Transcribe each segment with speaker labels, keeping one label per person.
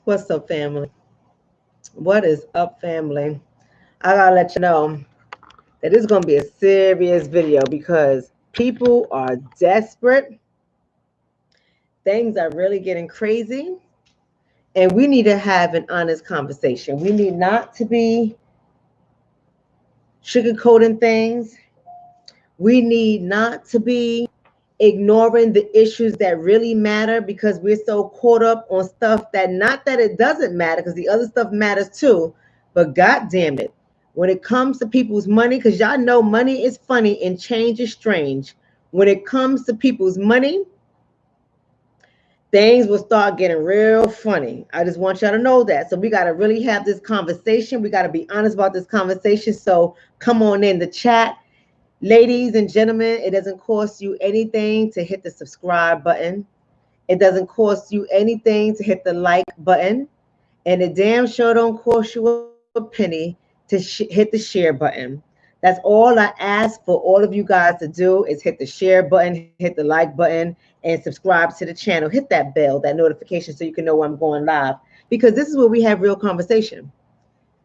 Speaker 1: What's up, family? What is up, family? I gotta let you know that this is gonna be a serious video because people are desperate. Things are really getting crazy, and we need to have an honest conversation. We need not to be sugarcoating things. We need not to be ignoring the issues that really matter because we're so caught up on stuff that not that it doesn't matter because the other stuff matters too. But God damn it, when it comes to people's money, because y'all know money is funny and change is strange. When it comes to people's money, things will start getting real funny. I just want y'all to know that. So we got to really have this conversation. We got to be honest about this conversation. So come on in the chat. Ladies and gentlemen, it doesn't cost you anything to hit the subscribe button. It doesn't cost you anything to hit the like button. And it damn sure don't cost you a penny to hit the share button. That's all I ask for all of you guys to do is hit the share button, hit the like button, and subscribe to the channel. Hit that bell, that notification so you can know when I'm going live. Because this is where we have real conversation.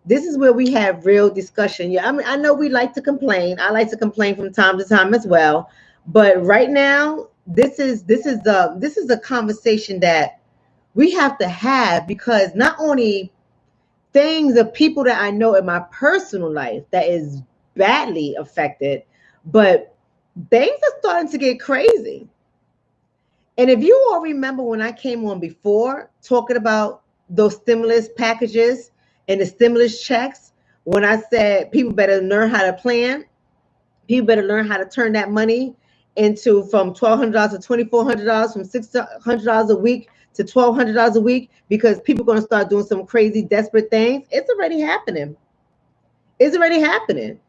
Speaker 1: This is where we have real discussion. Yeah, I mean, I know we like to complain. I like to complain from time to time as well. But right now, this is a conversation that we have to have because not only things of people that I know in my personal life that is badly affected, but things are starting to get crazy. And if you all remember when I came on before talking about those stimulus packages and the stimulus checks, when I said people better learn how to plan, people better learn how to turn that money into from $1,200 to $2,400, from $600 a week to $1,200 a week, because people are going to start doing some crazy, desperate things. It's already happening. It's already happening.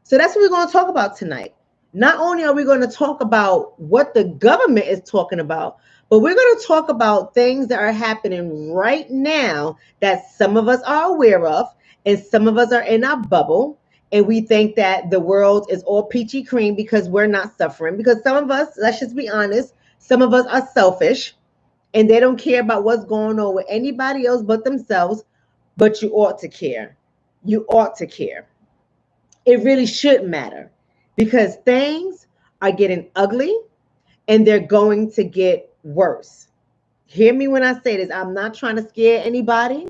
Speaker 1: So that's what we're going to talk about tonight. Not only are we going to talk about what the government is talking about, but we're going to talk about things that are happening right now that some of us are aware of and some of us are in our bubble. And we think that the world is all peachy cream because we're not suffering. Because some of us, let's just be honest, some of us are selfish and they don't care about what's going on with anybody else but themselves. But you ought to care. You ought to care. It really should matter because things are getting ugly and they're going to get worse. Hear me when I say this. I'm not trying to scare anybody.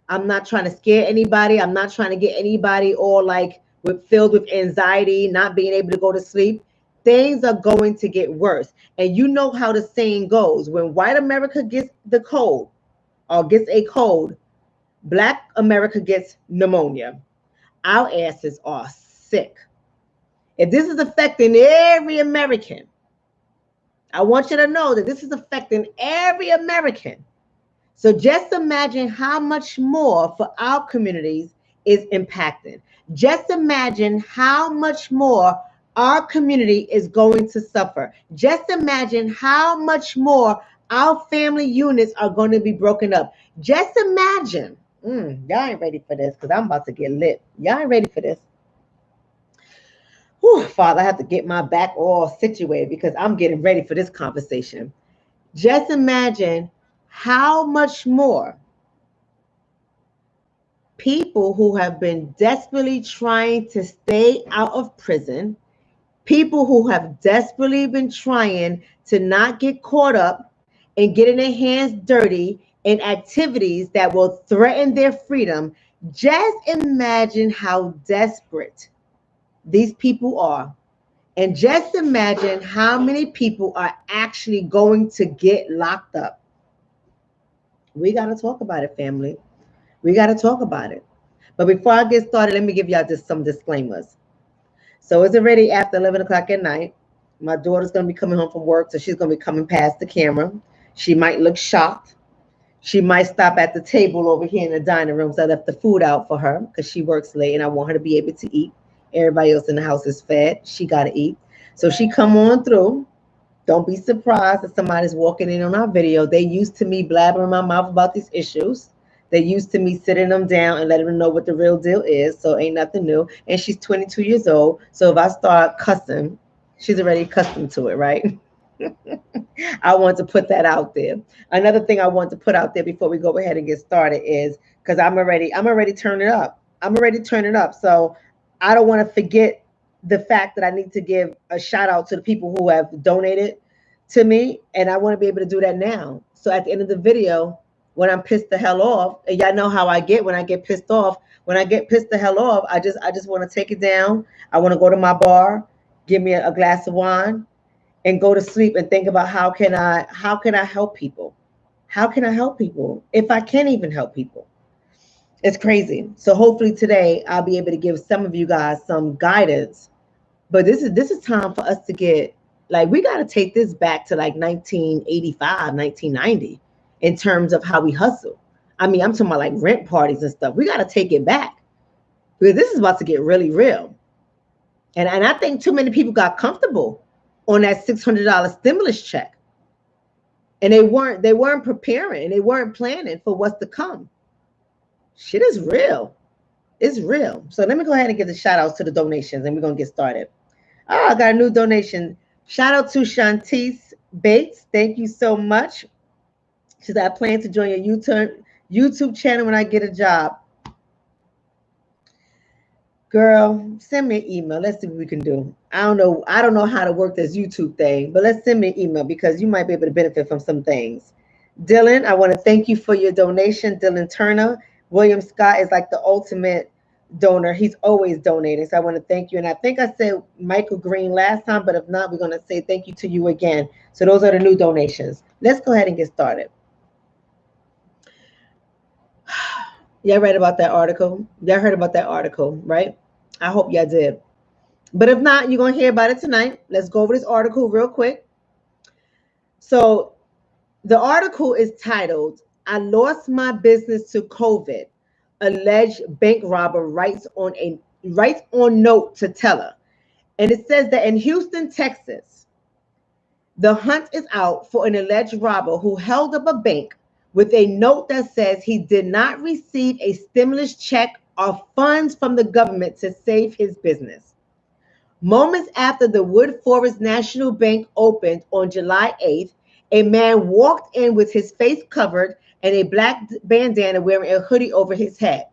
Speaker 1: I'm not trying to scare anybody. I'm not trying to get anybody all like filled with anxiety, not being able to go to sleep. Things are going to get worse. And you know how the saying goes. When white America gets the cold or gets a cold, Black America gets pneumonia. Our asses are sick. If this is affecting every American, I want you to know that this is affecting every American. So just imagine how much more for our communities is impacted. Just imagine how much more our community is going to suffer. Just imagine how much more our family units are going to be broken up. Just imagine. Y'all ain't ready for this because I'm about to get lit. Y'all ain't ready for this. Whew, Father, I have to get my back all situated because I'm getting ready for this conversation. Just imagine how much more people who have been desperately trying to stay out of prison, people who have desperately been trying to not get caught up and getting their hands dirty in activities that will threaten their freedom. Just imagine how desperate these people are. And just imagine how many people are actually going to get locked up. We got to talk about it, family. We got to talk about it. But before I get started, let me give y'all just some disclaimers. So it's already after 11 o'clock at night. My daughter's going to be coming home from work, so she's going to be coming past the camera. She might look shocked. She might stop at the table over here in the dining room. So I left the food out for her because she works late and I want her to be able to eat. Everybody else in the house is fed. She got to eat. So she come on through. Don't be surprised if somebody's walking in on our video. They used to me blabbering my mouth about these issues. They used to me sitting them down and letting them know what the real deal is. So ain't nothing new. And she's 22 years old. So if I start cussing, she's already accustomed to it, right? I want to put that out there. Another thing I want to put out there before we go ahead and get started is because I'm already turning up. I'm already turning up. So I don't want to forget the fact that I need to give a shout out to the people who have donated to me, and I want to be able to do that now. So at the end of the video, when I'm pissed the hell off, and y'all know how I get when I get pissed off. When I get pissed the hell off, I just want to take it down. I want to go to my bar, give me a glass of wine, and go to sleep and think about how can I help people? How can I help people if I can't even help people? It's crazy. So hopefully today I'll be able to give some of you guys some guidance. But this is time for us to get, like, we got to take this back to like 1985, 1990 in terms of how we hustle. I mean, I'm talking about like rent parties and stuff. We got to take it back because this is about to get really real. And I think too many people got comfortable on that $600 stimulus check, and they weren't preparing, they weren't planning for what's to come. Shit is real. It's real. So let me go ahead and give the shout outs to the donations, and we're gonna get started. Oh, I got a new donation. Shout out to Shantice Bates. Thank you so much. She said, I plan to join your YouTube channel when I get a job. Girl, send me an email. Let's see what we can do. I don't know how to work this YouTube thing, but let's send me an email because you might be able to benefit from some things. Dylan, I want to thank you for your donation. Dylan Turner. William Scott is like the ultimate donor. He's always donating. So I want to thank you. And I think I said Michael Green last time, but if not, we're going to say thank you to you again. So those are the new donations. Let's go ahead and get started. Y'all read about that article? Y'all heard about that article, right? I hope y'all did. But if not, you're going to hear about it tonight. Let's go over this article real quick. So the article is titled, I lost my business to COVID. Alleged bank robber writes on note to teller. And it says that in Houston, Texas, the hunt is out for an alleged robber who held up a bank with a note that says he did not receive a stimulus check or funds from the government to save his business. Moments after the Wood Forest National Bank opened on July 8th, a man walked in with his face covered and a black bandana wearing a hoodie over his head.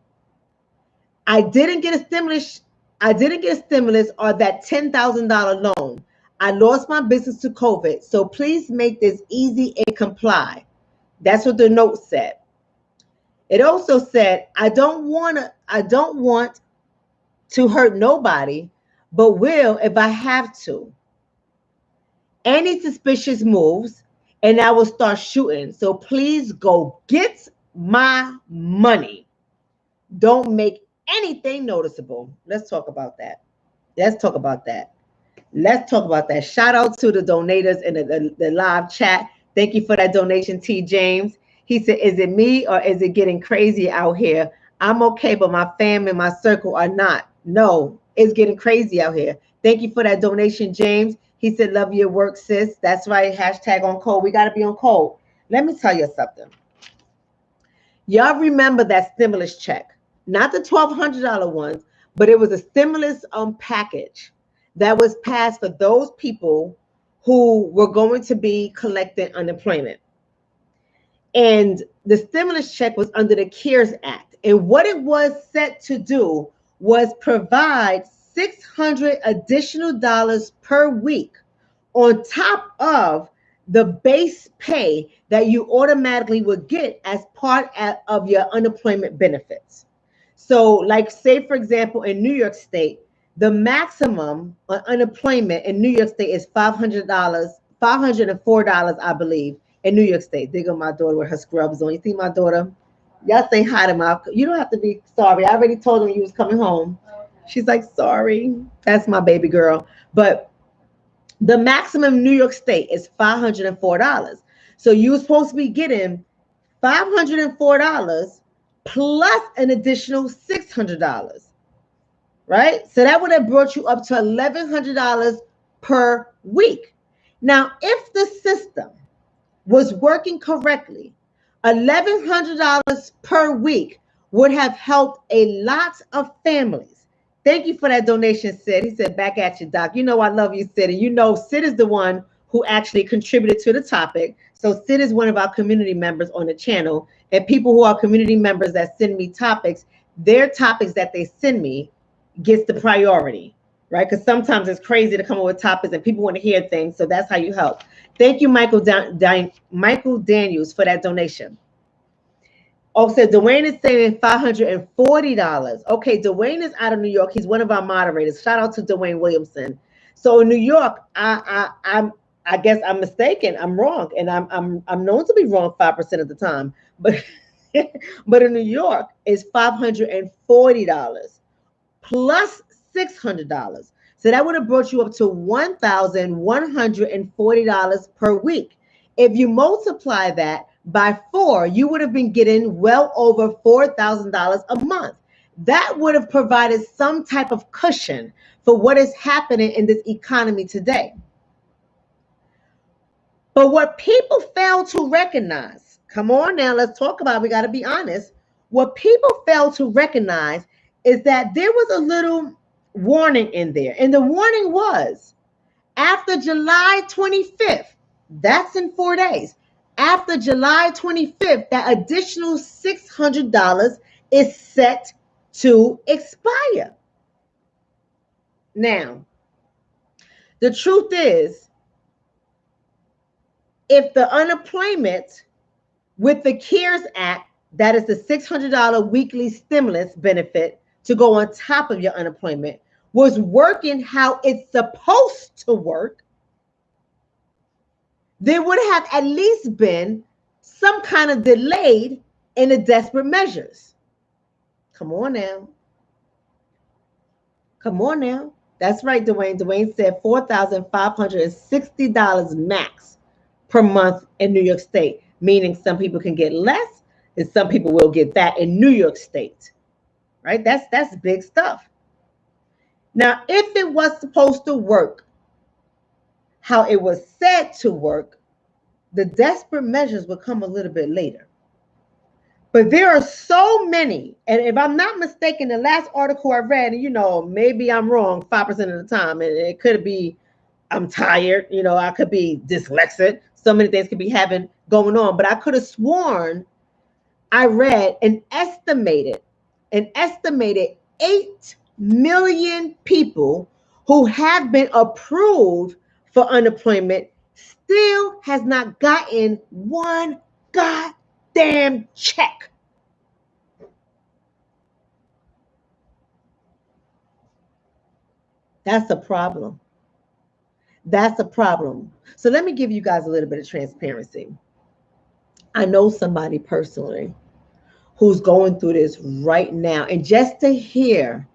Speaker 1: I didn't get a stimulus or that $10,000 loan. I lost my business to COVID, so please make this easy and comply. That's what the note said. It also said, I don't want to hurt nobody, but will if I have to. Any suspicious moves, and I will start shooting. So please go get my money. Don't make anything noticeable. Let's talk about that. Shout out to the donators in the live chat. Thank you for that donation, T. James. He said, is it me or is it getting crazy out here? I'm okay, but my fam and my circle are not. No, it's getting crazy out here. Thank you for that donation, James. He said, love your work, sis. That's right. Hashtag on code. We got to be on code. Let me tell you something. Y'all remember that stimulus check, not the $1,200 ones, but it was a stimulus package that was passed for those people who were going to be collecting unemployment. And the stimulus check was under the CARES Act. And what it was set to do was provide $600 additional dollars per week on top of the base pay that you automatically would get as part of your unemployment benefits. So like, say, for example, in New York State, the maximum on unemployment in New York State is $500, $504, I believe, in New York State. There go my daughter with her scrubs on. You see my daughter? Y'all say hi to my, you don't have to be sorry. I already told them you was coming home. She's like, sorry. That's my baby girl. But the maximum in New York State is $504. So you were supposed to be getting $504 plus an additional $600. Right? So that would have brought you up to $1,100 per week. Now, if the system was working correctly, $1,100 per week would have helped a lot of families. Thank you for that donation, Sid. He said, back at you, Doc. You know I love you, Sid. And you know Sid is the one who actually contributed to the topic. So Sid is one of our community members on the channel, and people who are community members that send me topics, their topics that they send me gets the priority, right? Because sometimes it's crazy to come up with topics and people want to hear things. So that's how you help. Thank you, Michael Daniels, for that donation. Oh, so Dwayne is saying $540. Okay, Dwayne is out of New York. He's one of our moderators. Shout out to Dwayne Williamson. So in New York, I guess I'm mistaken. I'm wrong, and I'm known to be wrong 5% of the time. But but in New York, it's $540 plus $600. So that would have brought you up to $1,140 per week. If you multiply that by 4, you would have been getting well over $4,000 a month. That would have provided some type of cushion for what is happening in this economy today. But what people fail to recognize, come on now, let's talk about it. We got to be honest. What people fail to recognize is that there was a little warning in there. And the warning was after July 25th, that's in 4 days. After July 25th, that additional $600 is set to expire. Now, the truth is, if the unemployment with the CARES Act, that is the $600 weekly stimulus benefit to go on top of your unemployment, was working how it's supposed to work, there would have at least been some kind of delayed in the desperate measures. Come on now. Come on now. That's right, Dwayne. Dwayne said $4,560 max per month in New York State, meaning some people can get less and some people will get that in New York State, right? That's big stuff. Now, if it was supposed to work how it was said to work, the desperate measures would come a little bit later. But there are so many, and if I'm not mistaken, the last article I read, and maybe I'm wrong 5% of the time, and it could be I'm tired, I could be dyslexic, so many things could be going on, but I could have sworn I read an estimated 8 million people who have been approved for unemployment still has not gotten one goddamn check. That's a problem. That's a problem. So let me give you guys a little bit of transparency. I know somebody personally who's going through this right now. And just to hear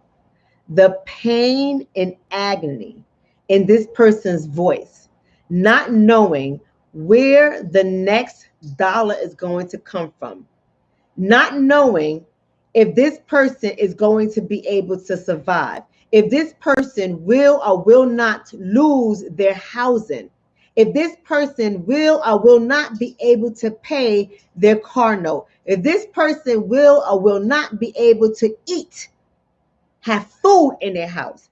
Speaker 1: the pain and agony in this person's voice, not knowing where the next dollar is going to come from, not knowing if this person is going to be able to survive, if this person will or will not lose their housing, if this person will or will not be able to pay their car note, if this person will or will not be able to eat, have food in their house,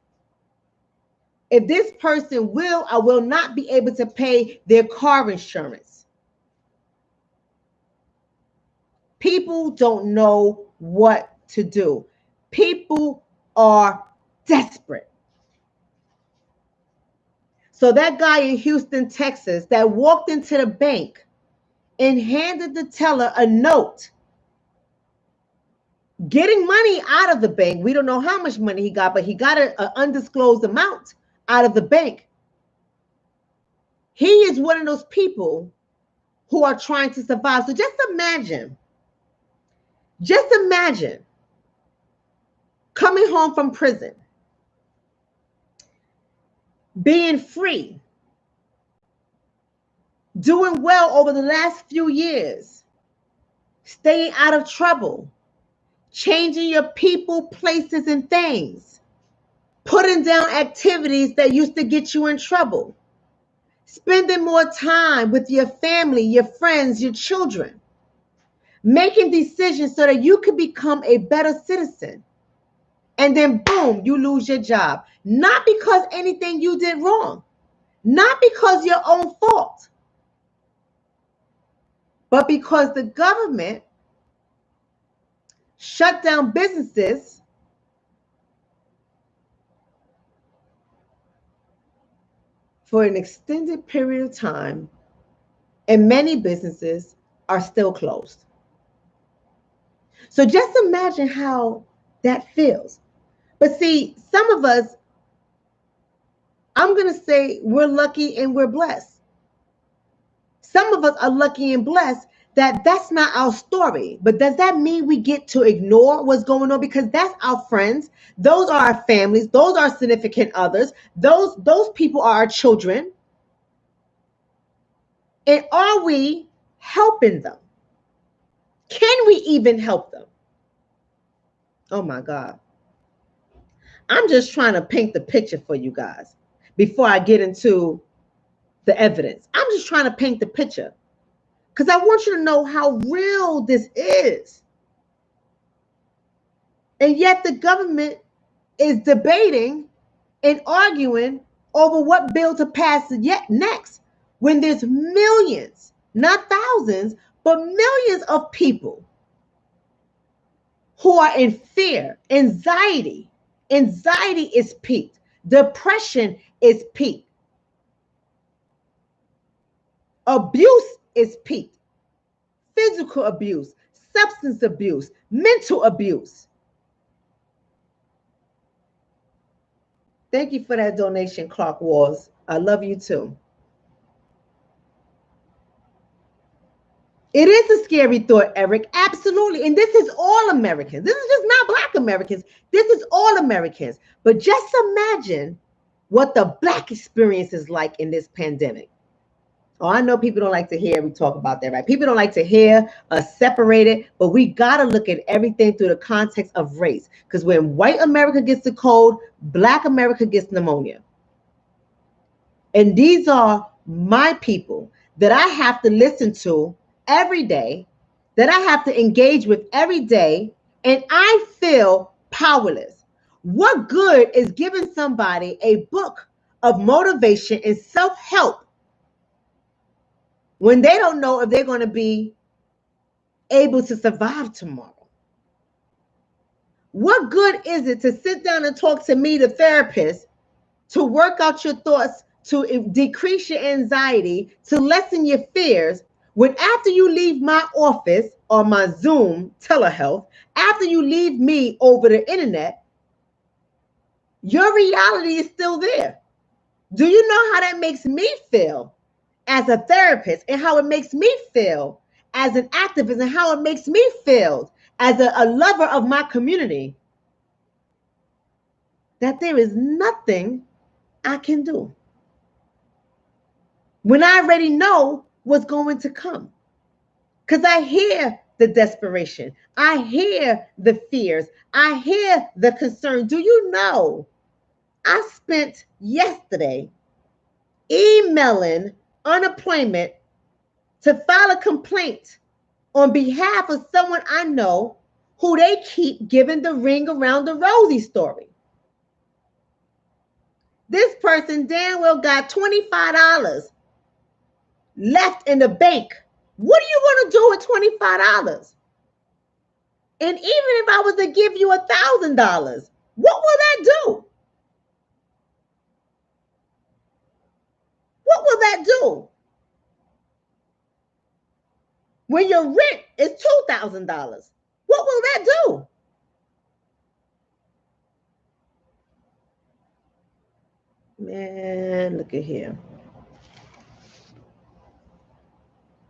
Speaker 1: if this person will or will not be able to pay their car insurance. People don't know what to do. People are desperate. So that guy in Houston, Texas, that walked into the bank and handed the teller a note, getting money out of the bank. We don't know how much money he got, but he got an undisclosed amount out of the bank. He is one of those people who are trying to survive. So just imagine coming home from prison, being free, doing well over the last few years, staying out of trouble, changing your people, places, and things, putting down activities that used to get you in trouble, spending more time with your family, your friends, your children, making decisions so that you could become a better citizen. And then boom, you lose your job. Not because anything you did wrong, Not because your own fault, but because the government shut down businesses for an extended period of time, and many businesses are still closed. So just imagine how that feels. But see, some of us, I'm going to say we're lucky and we're blessed. Some of us are lucky and blessed that that's not our story. But does that mean we get to ignore what's going on? Because that's our friends. Those are our families. Those are significant others. Those people are our children. And are we helping them? Can we even help them? Oh my God. I'm just trying to paint the picture for you guys before I get into the evidence. I'm just trying to paint the picture because I want you to know how real this is. And yet the government is debating and arguing over what bill to pass yet next when there's millions, not thousands, but millions of people who are in fear, anxiety. Anxiety is peaked. Depression is peaked. Abuse is peaked. Physical abuse, substance abuse, mental abuse. Thank you for that donation, Clark Walls. I love you too. It is a scary thought, Eric. Absolutely. And this is all Americans. This is just not Black Americans. This is all Americans. But just imagine what the Black experience is like in this pandemic. Oh, I know people don't like to hear we talk about that, right? People don't like to hear us separated, but we got to look at everything through the context of race. Because when white America gets the cold, Black America gets pneumonia. And these are my people that I have to listen to every day, that I have to engage with every day, and I feel powerless. What good is giving somebody a book of motivation and self-help when they don't know if they're going to be able to survive tomorrow? What good is it to sit down and talk to me, the therapist, to work out your thoughts, to decrease your anxiety, to lessen your fears, when after you leave my office or my Zoom telehealth, after you leave me over the internet, your reality is still there? Do you know how that makes me feel as a therapist, and how it makes me feel as an activist, and how it makes me feel as a lover of my community? That there is nothing I can do when I already know what's going to come. Because I hear the desperation. I hear the fears. I hear the concern. Do you know, I spent yesterday emailing unemployment to file a complaint on behalf of someone I know who they keep giving the ring around the rosy story. This person damn well got $25 left in the bank. What do you want to do with $25? And even if I was to give you $1,000, what will that do? What will that do? When your rent is $2,000, what will that do? Man, look at here.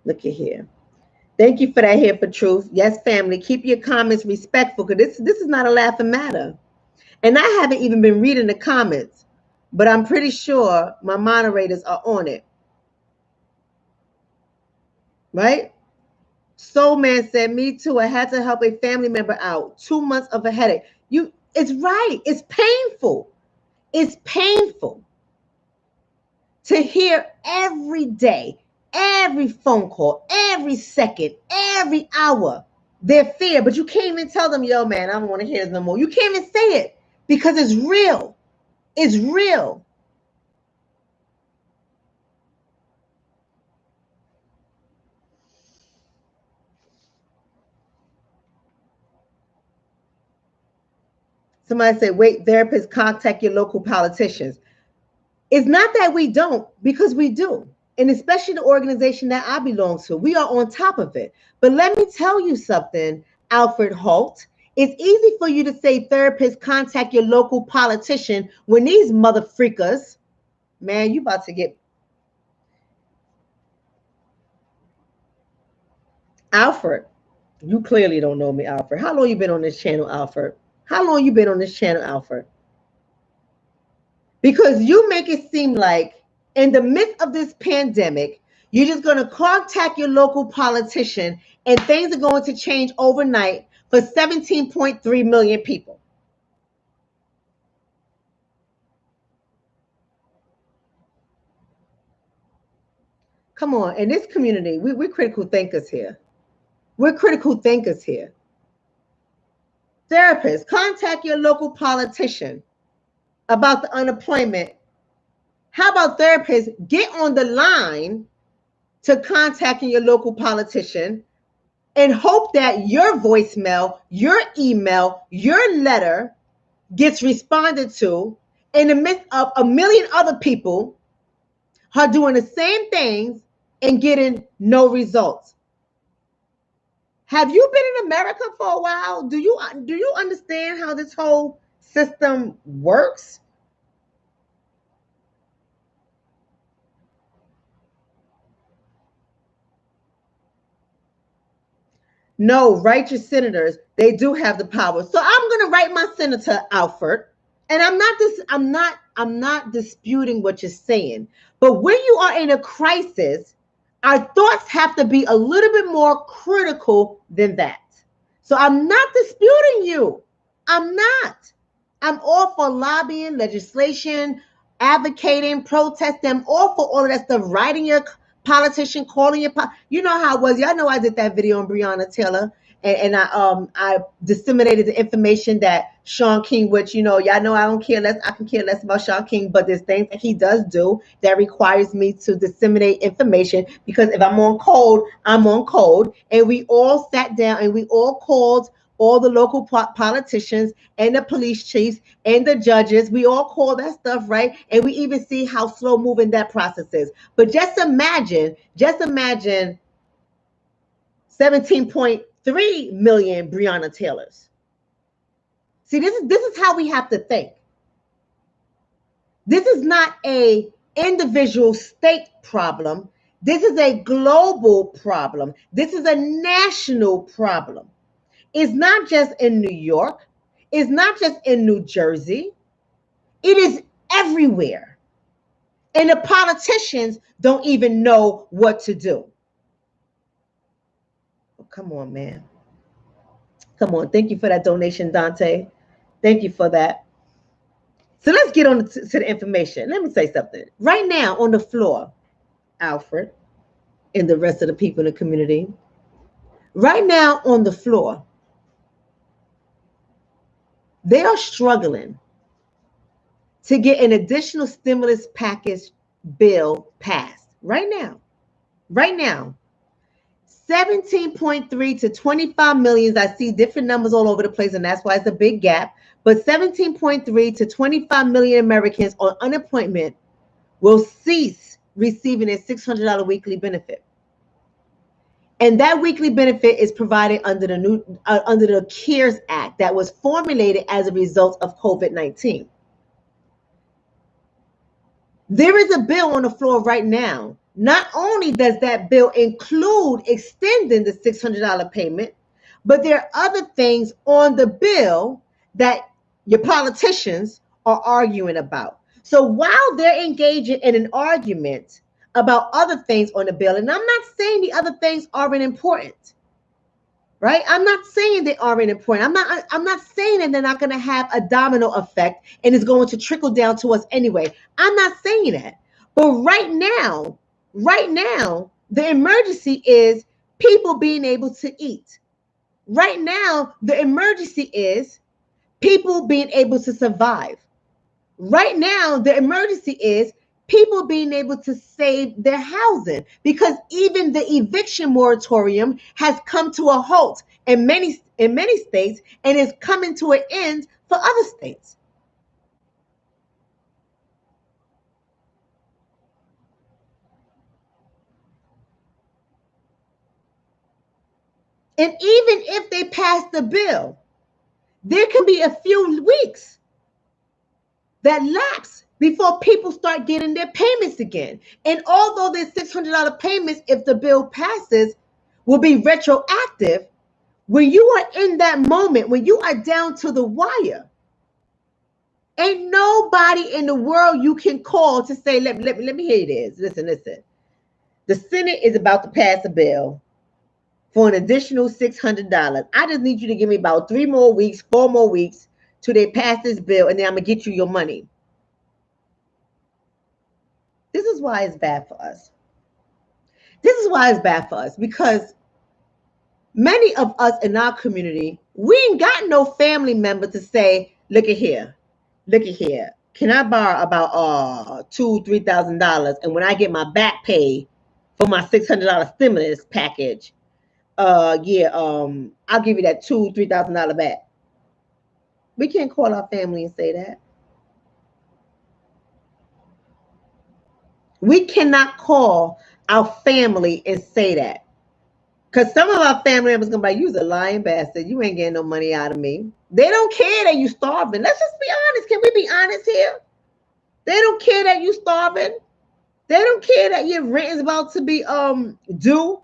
Speaker 1: Look at here. Thank you for that here for truth. Yes, family, keep your comments respectful, because this is not a laughing matter. And I haven't even been reading the comments, but I'm pretty sure my moderators are on it. Right? Soul Man said, me too. I had to help a family member out. 2 months of a headache. It's right. It's painful. It's painful to hear every day, every phone call, every second, every hour, their fear. But you can't even tell them, yo, man, I don't want to hear this no more. You can't even say it because it's real. It's real. Somebody said, wait, therapists, contact your local politicians. It's not that we don't, because we do. And especially the organization that I belong to, we are on top of it. But let me tell you something, Alfred Holt. It's easy for you to say therapists, contact your local politician when these mother freakers, man, you about to get. Alfred, you clearly don't know me, Alfred. How long you been on this channel, Alfred? How long you been on this channel, Alfred? Because you make it seem like in the midst of this pandemic, you're just going to contact your local politician and things are going to change overnight for 17.3 million people. Come on, in this community, we're critical thinkers here. We're critical thinkers here. Therapists, contact your local politician about the unemployment. How about therapists get on the line to contacting your local politician and hope that your voicemail, your email, your letter gets responded to in the midst of a million other people who are doing the same things and getting no results. Have you been in America for a while? Do you understand how this whole system works? No, write your senators. They do have the power. So I'm going to write my senator, Alfred. And I'm not disputing what you're saying. But when you are in a crisis, our thoughts have to be a little bit more critical than that. So I'm not disputing you. I'm not. I'm all for lobbying, legislation, advocating, protesting. I'm all for all of that stuff. Writing your politician, calling your, you know how it was. Y'all know I did that video on Breonna Taylor, and I disseminated the information that Shaun King, which, you know, y'all know I don't care less. I can care less about Shaun King, but there's things that he does do that requires me to disseminate information, because if I'm on code, I'm on code. And we all sat down and we all called all the local politicians and the police chiefs and the judges. We all call that stuff, right? And we even see how slow moving that process is. But just imagine 17.3 million Breonna Taylors. See, this is how we have to think. This is not a individual state problem. This is a global problem. This is a national problem. It's not just in New York. It's not just in New Jersey. It is everywhere. And the politicians don't even know what to do. Oh, come on, man. Come on. Thank you for that donation, Dante. Thank you for that. So let's get on to the information. Let me say something. Right now on the floor, Alfred, and the rest of the people in the community, right now on the floor, they are struggling to get an additional stimulus package bill passed right now. Right now, 17.3 to 25 million. I see different numbers all over the place, and that's why it's a big gap. But 17.3 to 25 million Americans on unemployment will cease receiving a $600 weekly benefit. And that weekly benefit is provided under the CARES Act that was formulated as a result of COVID-19. There is a bill on the floor right now. Not only does that bill include extending the $600 payment, but there are other things on the bill that your politicians are arguing about. So while they're engaging in an argument about other things on the bill, and I'm not saying the other things aren't important, right? I'm not saying they aren't important. I'm not saying that they're not going to have a domino effect and it's going to trickle down to us anyway. I'm not saying that. But right now, the emergency is people being able to eat. Right now, the emergency is people being able to survive. Right now, the emergency is people being able to save their housing, because even the eviction moratorium has come to a halt in many states and is coming to an end for other states. And even if they pass the bill, there can be a few weeks that lapse before people start getting their payments again. And although there's $600 payments, if the bill passes, will be retroactive, when you are in that moment, when you are down to the wire, ain't nobody in the world you can call to say, let me hear this. Listen. The Senate is about to pass a bill for an additional $600. I just need you to give me about 3 more weeks, 4 more weeks till they pass this bill, and then I'm going to get you your money. This is why it's bad for us. This is why it's bad for us, because many of us in our community, we ain't got no family member to say, look at here. Can I borrow about $2,000-$3,000? And when I get my back pay for my $600 stimulus package, I'll give you that $2,000-$3,000 back. We can't call our family and say that. We cannot call our family and say that. Because some of our family members gonna be like, you's a lying bastard. You ain't getting no money out of me. They don't care that you starving. Let's just be honest. Can we be honest here? They don't care that you starving. They don't care that your rent is about to be due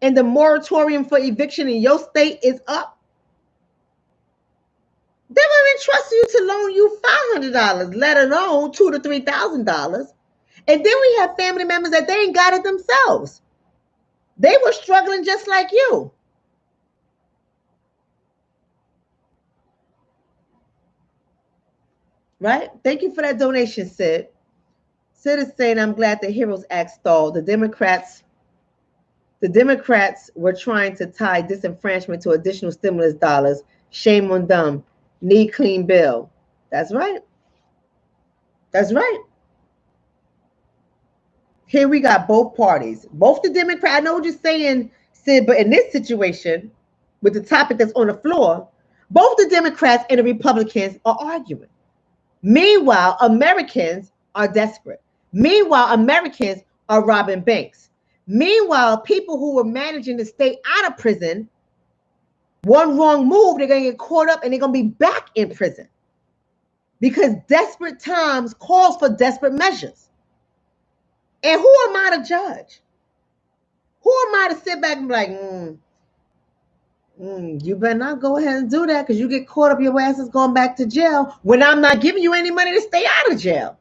Speaker 1: and the moratorium for eviction in your state is up. They won't even trust you to loan you $500, let alone $2,000 to $3,000. And then we have family members that they ain't got it themselves. They were struggling just like you. Right? Thank you for that donation, Sid. Sid is saying, I'm glad the HEROES Act stalled. The Democrats were trying to tie disenfranchisement to additional stimulus dollars. Shame on them. Need clean bill. That's right. That's right. Here we got both parties. Both the Democrats, I know what you're saying, Sid, but in this situation, with the topic that's on the floor, both the Democrats and the Republicans are arguing. Meanwhile, Americans are desperate. Meanwhile, Americans are robbing banks. Meanwhile, people who were managing to stay out of prison, one wrong move, they're going to get caught up and they're going to be back in prison. Because desperate times calls for desperate measures. And who am I to judge? Who am I to sit back and be like, you better not go ahead and do that, because you get caught up, your ass is going back to jail when I'm not giving you any money to stay out of jail.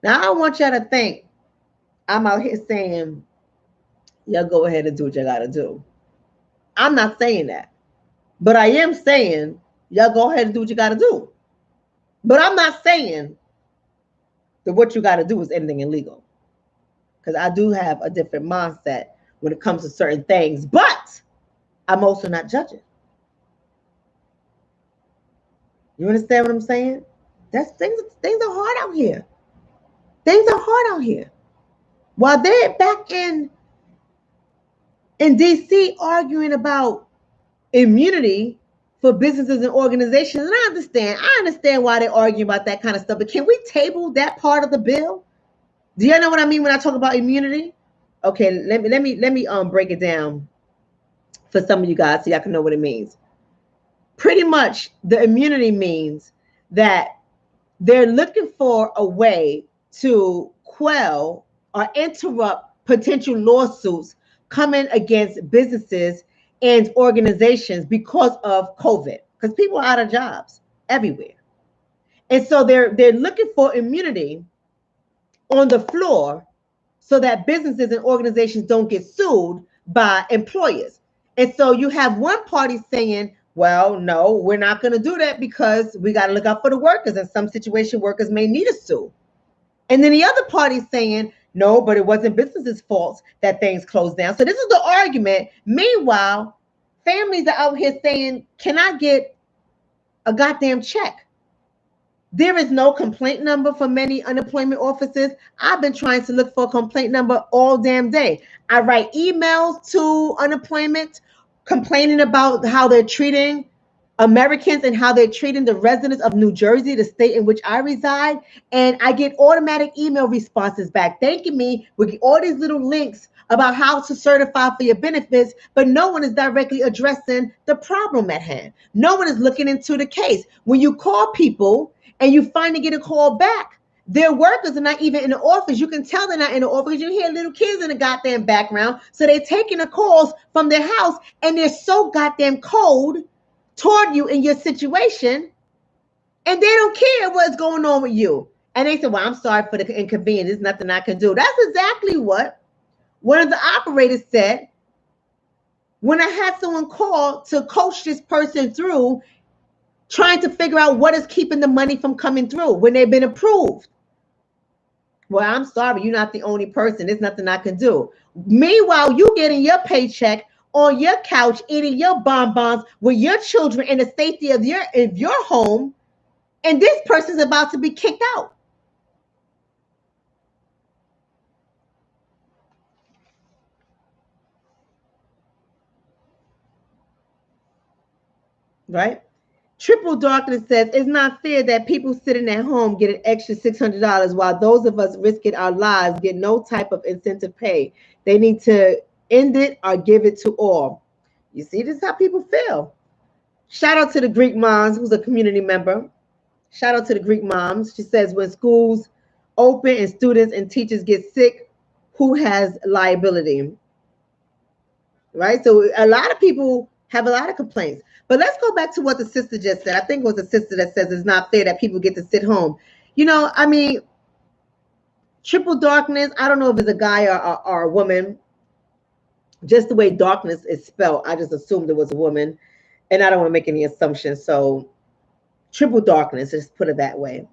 Speaker 1: Now, I don't want y'all to think I'm out here saying, y'all go ahead and do what you got to do. I'm not saying that. But I am saying, y'all go ahead and do what you got to do. But I'm not saying that what you got to do is anything illegal. Because I do have a different mindset when it comes to certain things. But I'm also not judging. You understand what I'm saying? That's things are hard out here. Things are hard out here. While they're back in DC arguing about immunity for businesses and organizations, and I understand why they're arguing about that kind of stuff. But can we table that part of the bill? Do you know what I mean when I talk about immunity? Okay, let me break it down for some of you guys so y'all can know what it means. Pretty much, the immunity means that they're looking for a way to quell or interrupt potential lawsuits coming against businesses and organizations because of COVID, because people are out of jobs everywhere. And so they're looking for immunity on the floor so that businesses and organizations don't get sued by employers. And so you have one party saying, well, no, we're not going to do that because we got to look out for the workers. In some situation, workers may need a sue. And then the other party saying, no, but it wasn't business's fault that things closed down. So this is the argument. Meanwhile, families are out here saying, can I get a goddamn check? There is no complaint number for many unemployment offices. I've been trying to look for a complaint number all damn day. I write emails to unemployment complaining about how they're treating Americans and how they're treating the residents of New Jersey, the state in which I reside. And I get automatic email responses back thanking me with all these little links about how to certify for your benefits, but no one is directly addressing the problem at hand. No one is looking into the case. When you call people and you finally get a call back, their workers are not even in the office. You can tell they're not in the office. You hear little kids in the goddamn background. So they're taking the calls from their house and they're so goddamn cold toward you in your situation, and they don't care what's going on with you. And they say, well, I'm sorry for the inconvenience. There's nothing I can do. That's exactly what one of the operators said when I had someone call to coach this person through trying to figure out what is keeping the money from coming through when they've been approved. Well, I'm sorry, you're not the only person. There's nothing I can do. Meanwhile, you getting your paycheck on your couch, eating your bonbons with your children in the safety of your home, and this person's about to be kicked out. Right? Triple Darkness says, it's not fair that people sitting at home get an extra $600 while those of us risking our lives get no type of incentive pay. They need to end it or give it to all. You see, this is how people feel. Shout out to the Greek Moms, who's a community member. Shout out to the Greek Moms. She says, when schools open and students and teachers get sick, who has liability? Right? So a lot of people have a lot of complaints. But let's go back to what the sister just said. I think it was the sister that says it's not fair that people get to sit home. You know, I mean, Triple Darkness, I don't know if it's a guy or a woman. Just the way darkness is spelled, I just assumed it was a woman. And I don't want to make any assumptions. So Triple Darkness, just put it that way.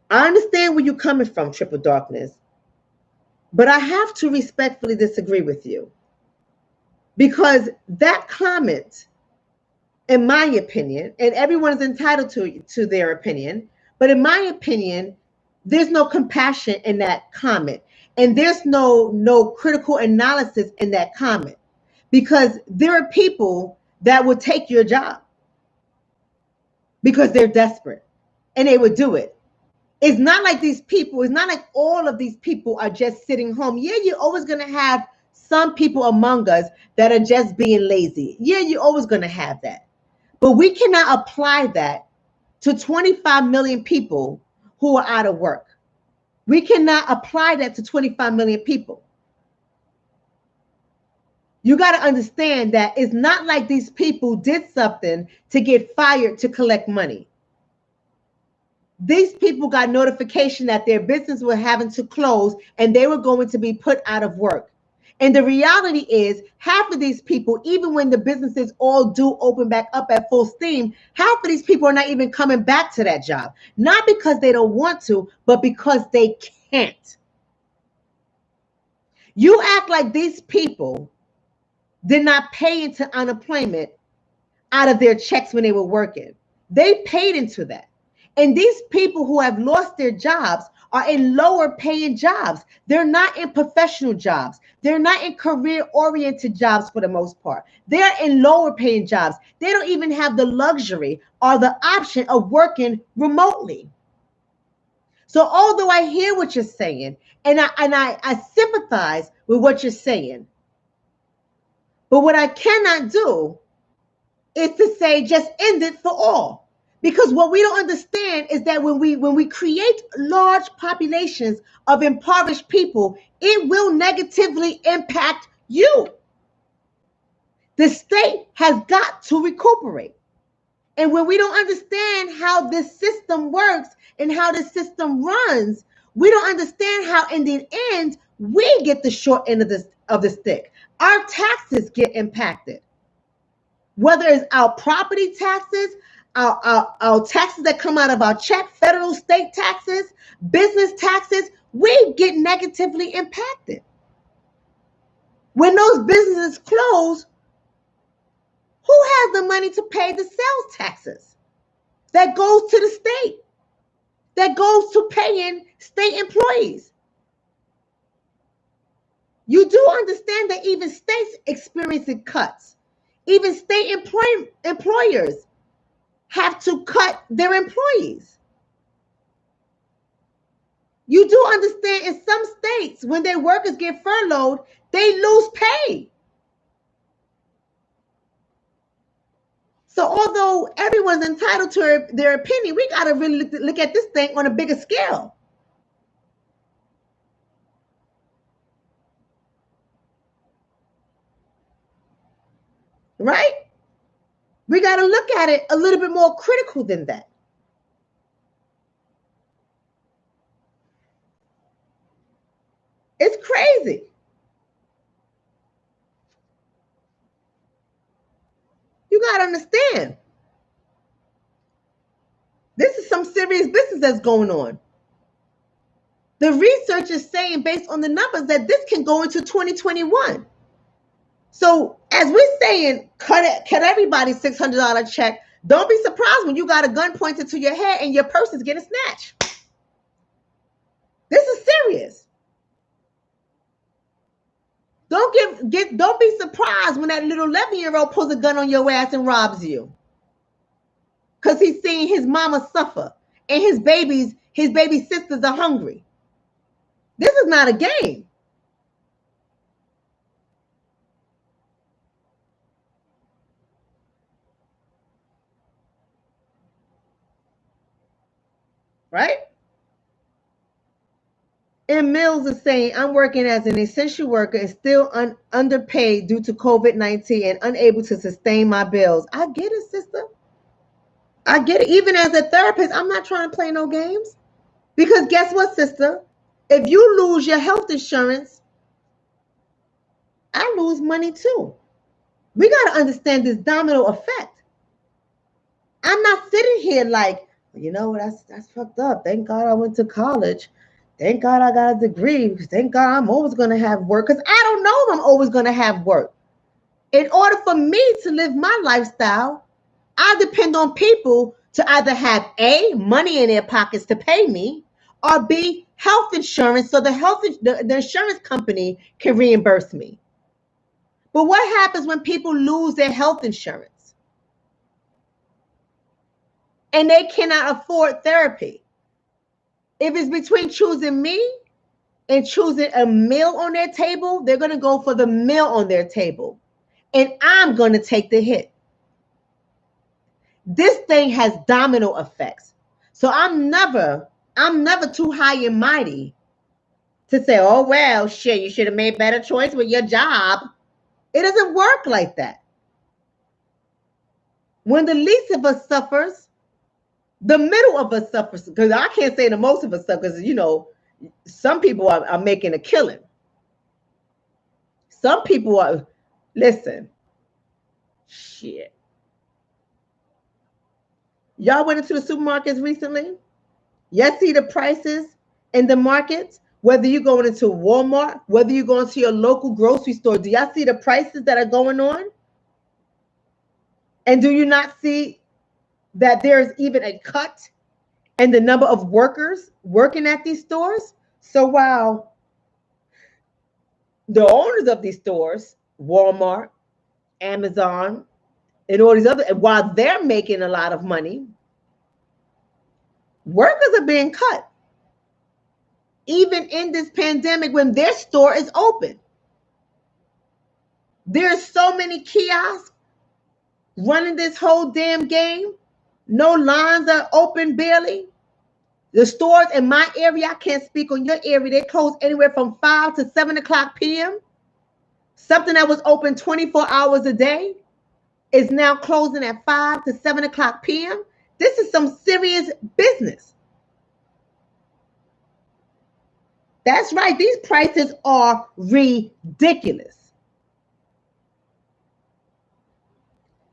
Speaker 1: I understand where you're coming from, Triple Darkness. But I have to respectfully disagree with you. Because that comment, in my opinion, and everyone is entitled to their opinion, but in my opinion, there's no compassion in that comment. And there's no critical analysis in that comment. Because there are people that would take your job because they're desperate and they would do it. It's not like these people, it's not like all of these people are just sitting home. Yeah, you're always going to have some people among us that are just being lazy. Yeah, you're always going to have that. But we cannot apply that to 25 million people who are out of work. We cannot apply that to 25 million people. You got to understand that it's not like these people did something to get fired to collect money. These people got notification that their business was having to close and they were going to be put out of work. And the reality is half of these people, even when the businesses all do open back up at full steam, half of these people are not even coming back to that job. Not because they don't want to, but because they can't. You act like these people did not pay into unemployment out of their checks when they were working. They paid into that. And these people who have lost their jobs are in lower paying jobs. They're not in professional jobs. They're not in career-oriented jobs for the most part. They're in lower paying jobs. They don't even have the luxury or the option of working remotely. So although I hear what you're saying, and I sympathize with what you're saying, but what I cannot do is to say just end it for all. Because what we don't understand is that when we create large populations of impoverished people, it will negatively impact you. The state has got to recuperate. And when we don't understand how this system works and how the system runs, we don't understand how in the end we get the short end of the stick. Our taxes get impacted. Whether it's our property taxes, our taxes that come out of our check, federal, state taxes, business taxes, we get negatively impacted. When those businesses close, who has the money to pay the sales taxes? that goes to the state, that goes to paying state employees. You do understand that even states experiencing cuts. Even state employers have to cut their employees. You do understand in some states, when their workers get furloughed, they lose pay. So although everyone's entitled to their opinion, we got to really look at this thing on a bigger scale. Right? We got to look at it a little bit more critical than that. It's crazy. You got to understand. This is some serious business that's going on. The research is saying, based on the numbers, that this can go into 2021. So as we're saying, cut everybody $600 check, don't be surprised when you got a gun pointed to your head and your purse is getting snatched. This is serious. Don't be surprised when that little 11-year-old pulls a gun on your ass and robs you. Because he's seeing his mama suffer and his baby sisters are hungry. This is not a game. Right? And Mills is saying, I'm working as an essential worker and still underpaid due to COVID-19 and unable to sustain my bills. I get it, sister. I get it. Even as a therapist, I'm not trying to play no games. Because guess what, sister? If you lose your health insurance, I lose money too. We got to understand this domino effect. I'm not sitting here like, you know, that's fucked up. Thank God I went to college. Thank God I got a degree. Thank God I'm always going to have work. Because I don't know if I'm always going to have work. In order for me to live my lifestyle, I depend on people to either have A, money in their pockets to pay me, or B, health insurance so the insurance company can reimburse me. But what happens when people lose their health insurance and they cannot afford therapy? If it's between choosing me and choosing a meal on their table, they're going to go for the meal on their table. And I'm going to take the hit. This thing has domino effects. So I'm never too high and mighty to say, oh, well, shit, you should have made better choice with your job. It doesn't work like that. When the least of us suffers, the middle of us suffers. Because I can't say the most of us suffer, because, you know, some people are making a killing. Some people are, listen, shit. Y'all went into the supermarkets recently? Y'all see the prices in the markets? Whether you're going into Walmart, whether you're going to your local grocery store, do y'all see the prices that are going on? And do you not see that there's even a cut in the number of workers working at these stores? So while the owners of these stores, Walmart, Amazon, and all these other, while they're making a lot of money, workers are being cut. Even in this pandemic, when their store is open, there's so many kiosks running this whole damn game. No lines are open barely. The stores in my area, I can't speak on your area, they close anywhere from 5 to 7 o'clock p.m. Something that was open 24 hours a day is now closing at 5 to 7 o'clock p.m. This is some serious business. That's right. These prices are ridiculous.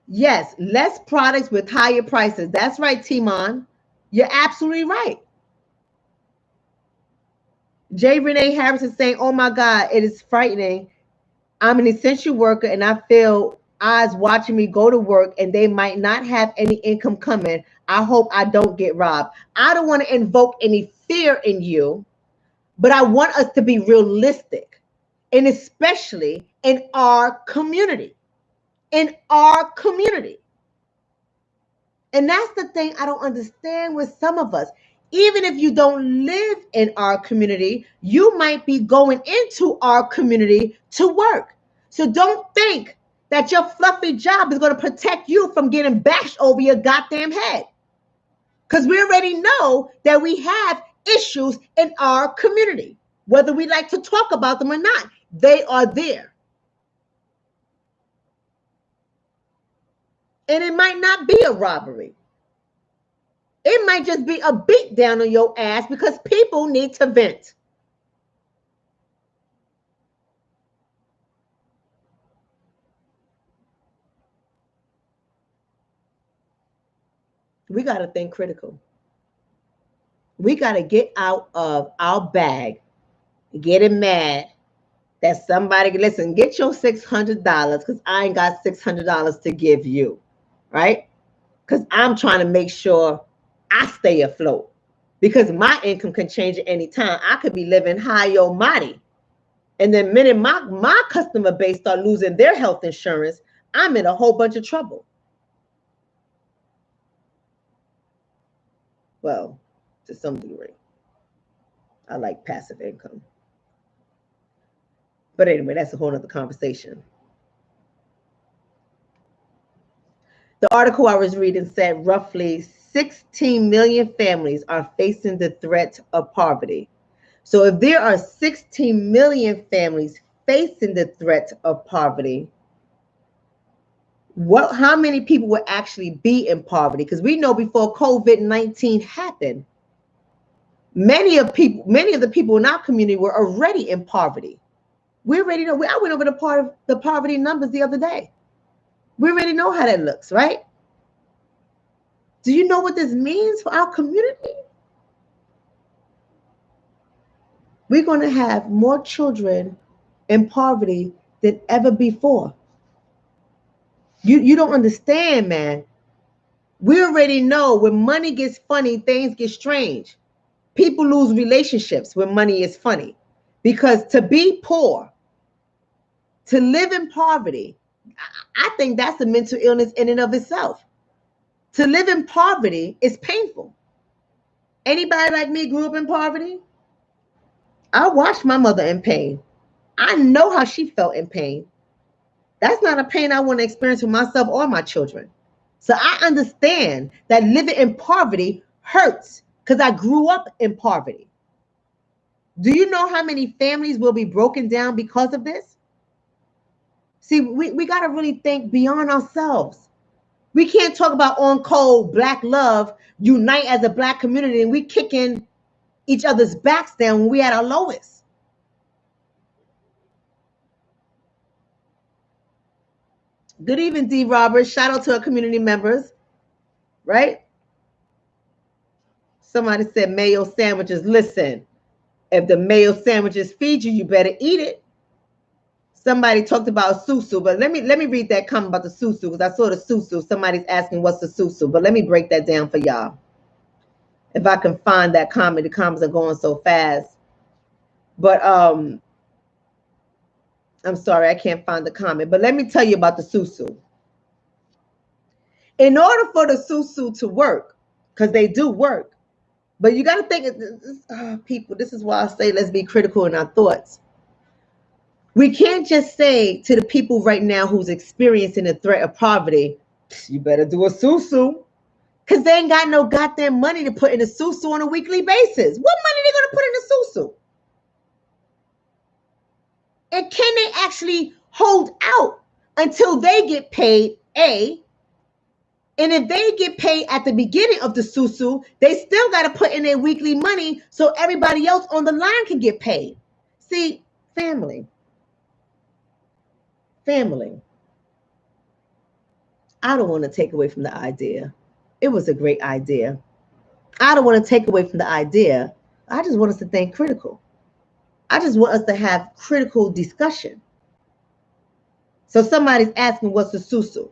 Speaker 1: Yes, less products with higher prices. That's right, Timon. You're absolutely right. J. Renee Harris is saying, oh my God, it is frightening. I'm an essential worker and I feel eyes watching me go to work and they might not have any income coming. I hope I don't get robbed. I don't want to invoke any fear in you, but I want us to be realistic, and especially in our community. In our community. And that's the thing I don't understand with some of us. Even if you don't live in our community, you might be going into our community to work. So don't think that your fluffy job is going to protect you from getting bashed over your goddamn head. Because we already know that we have issues in our community, whether we like to talk about them or not. They are there. And it might not be a robbery. It might just be a beat down on your ass because people need to vent. We got to think critical. We got to get out of our bag, getting mad that somebody, listen, get your $600 because I ain't got $600 to give you, right? Because I'm trying to make sure I stay afloat because my income can change at any time. I could be living high o mighty. And the minute my customer base start losing their health insurance, I'm in a whole bunch of trouble. Well, to some degree. I like passive income. But anyway, that's a whole nother conversation. The article I was reading said roughly 16 million families are facing the threat of poverty. So if there are 16 million families facing the threat of poverty, how many people will actually be in poverty? Because we know before COVID-19 happened, many of the people in our community were already in poverty. We already know. I went over the poverty numbers the other day. We already know how that looks, right? Do you know what this means for our community? We're going to have more children in poverty than ever before. You don't understand, man. We already know when money gets funny, things get strange. People lose relationships when money is funny. Because to be poor, to live in poverty, I think that's a mental illness in and of itself. To live in poverty is painful. Anybody like me grew up in poverty? I watched my mother in pain. I know how she felt in pain. That's not a pain I want to experience for myself or my children. So I understand that living in poverty hurts because I grew up in poverty. Do you know how many families will be broken down because of this? See, we got to really think beyond ourselves. We can't talk about on cold black love, unite as a black community, and we kicking each other's backs down when we at our lowest. Good evening, D. Roberts. Shout out to our community members, right? Somebody said mayo sandwiches. Listen, if the mayo sandwiches feed you, you better eat it. Somebody talked about susu, but let me read that comment about the susu because I saw the susu. Somebody's asking what's the susu, but let me break that down for y'all. If I can find that comment, the comments are going so fast. But I'm sorry, I can't find the comment. But let me tell you about the susu. In order for the susu to work, because they do work, but you got to think, people, this is why I say let's be critical in our thoughts. We can't just say to the people right now who's experiencing the threat of poverty, you better do a susu, because they ain't got no goddamn money to put in a susu on a weekly basis. What money are they going to put in a susu? And can they actually hold out until they get paid, A? And if they get paid at the beginning of the susu, they still got to put in their weekly money so everybody else on the line can get paid. See, family. I don't want to take away from the idea. It was a great idea. I don't want to take away from the idea. I just want us to think critical. I just want us to have critical discussion. So somebody's asking, what's a susu?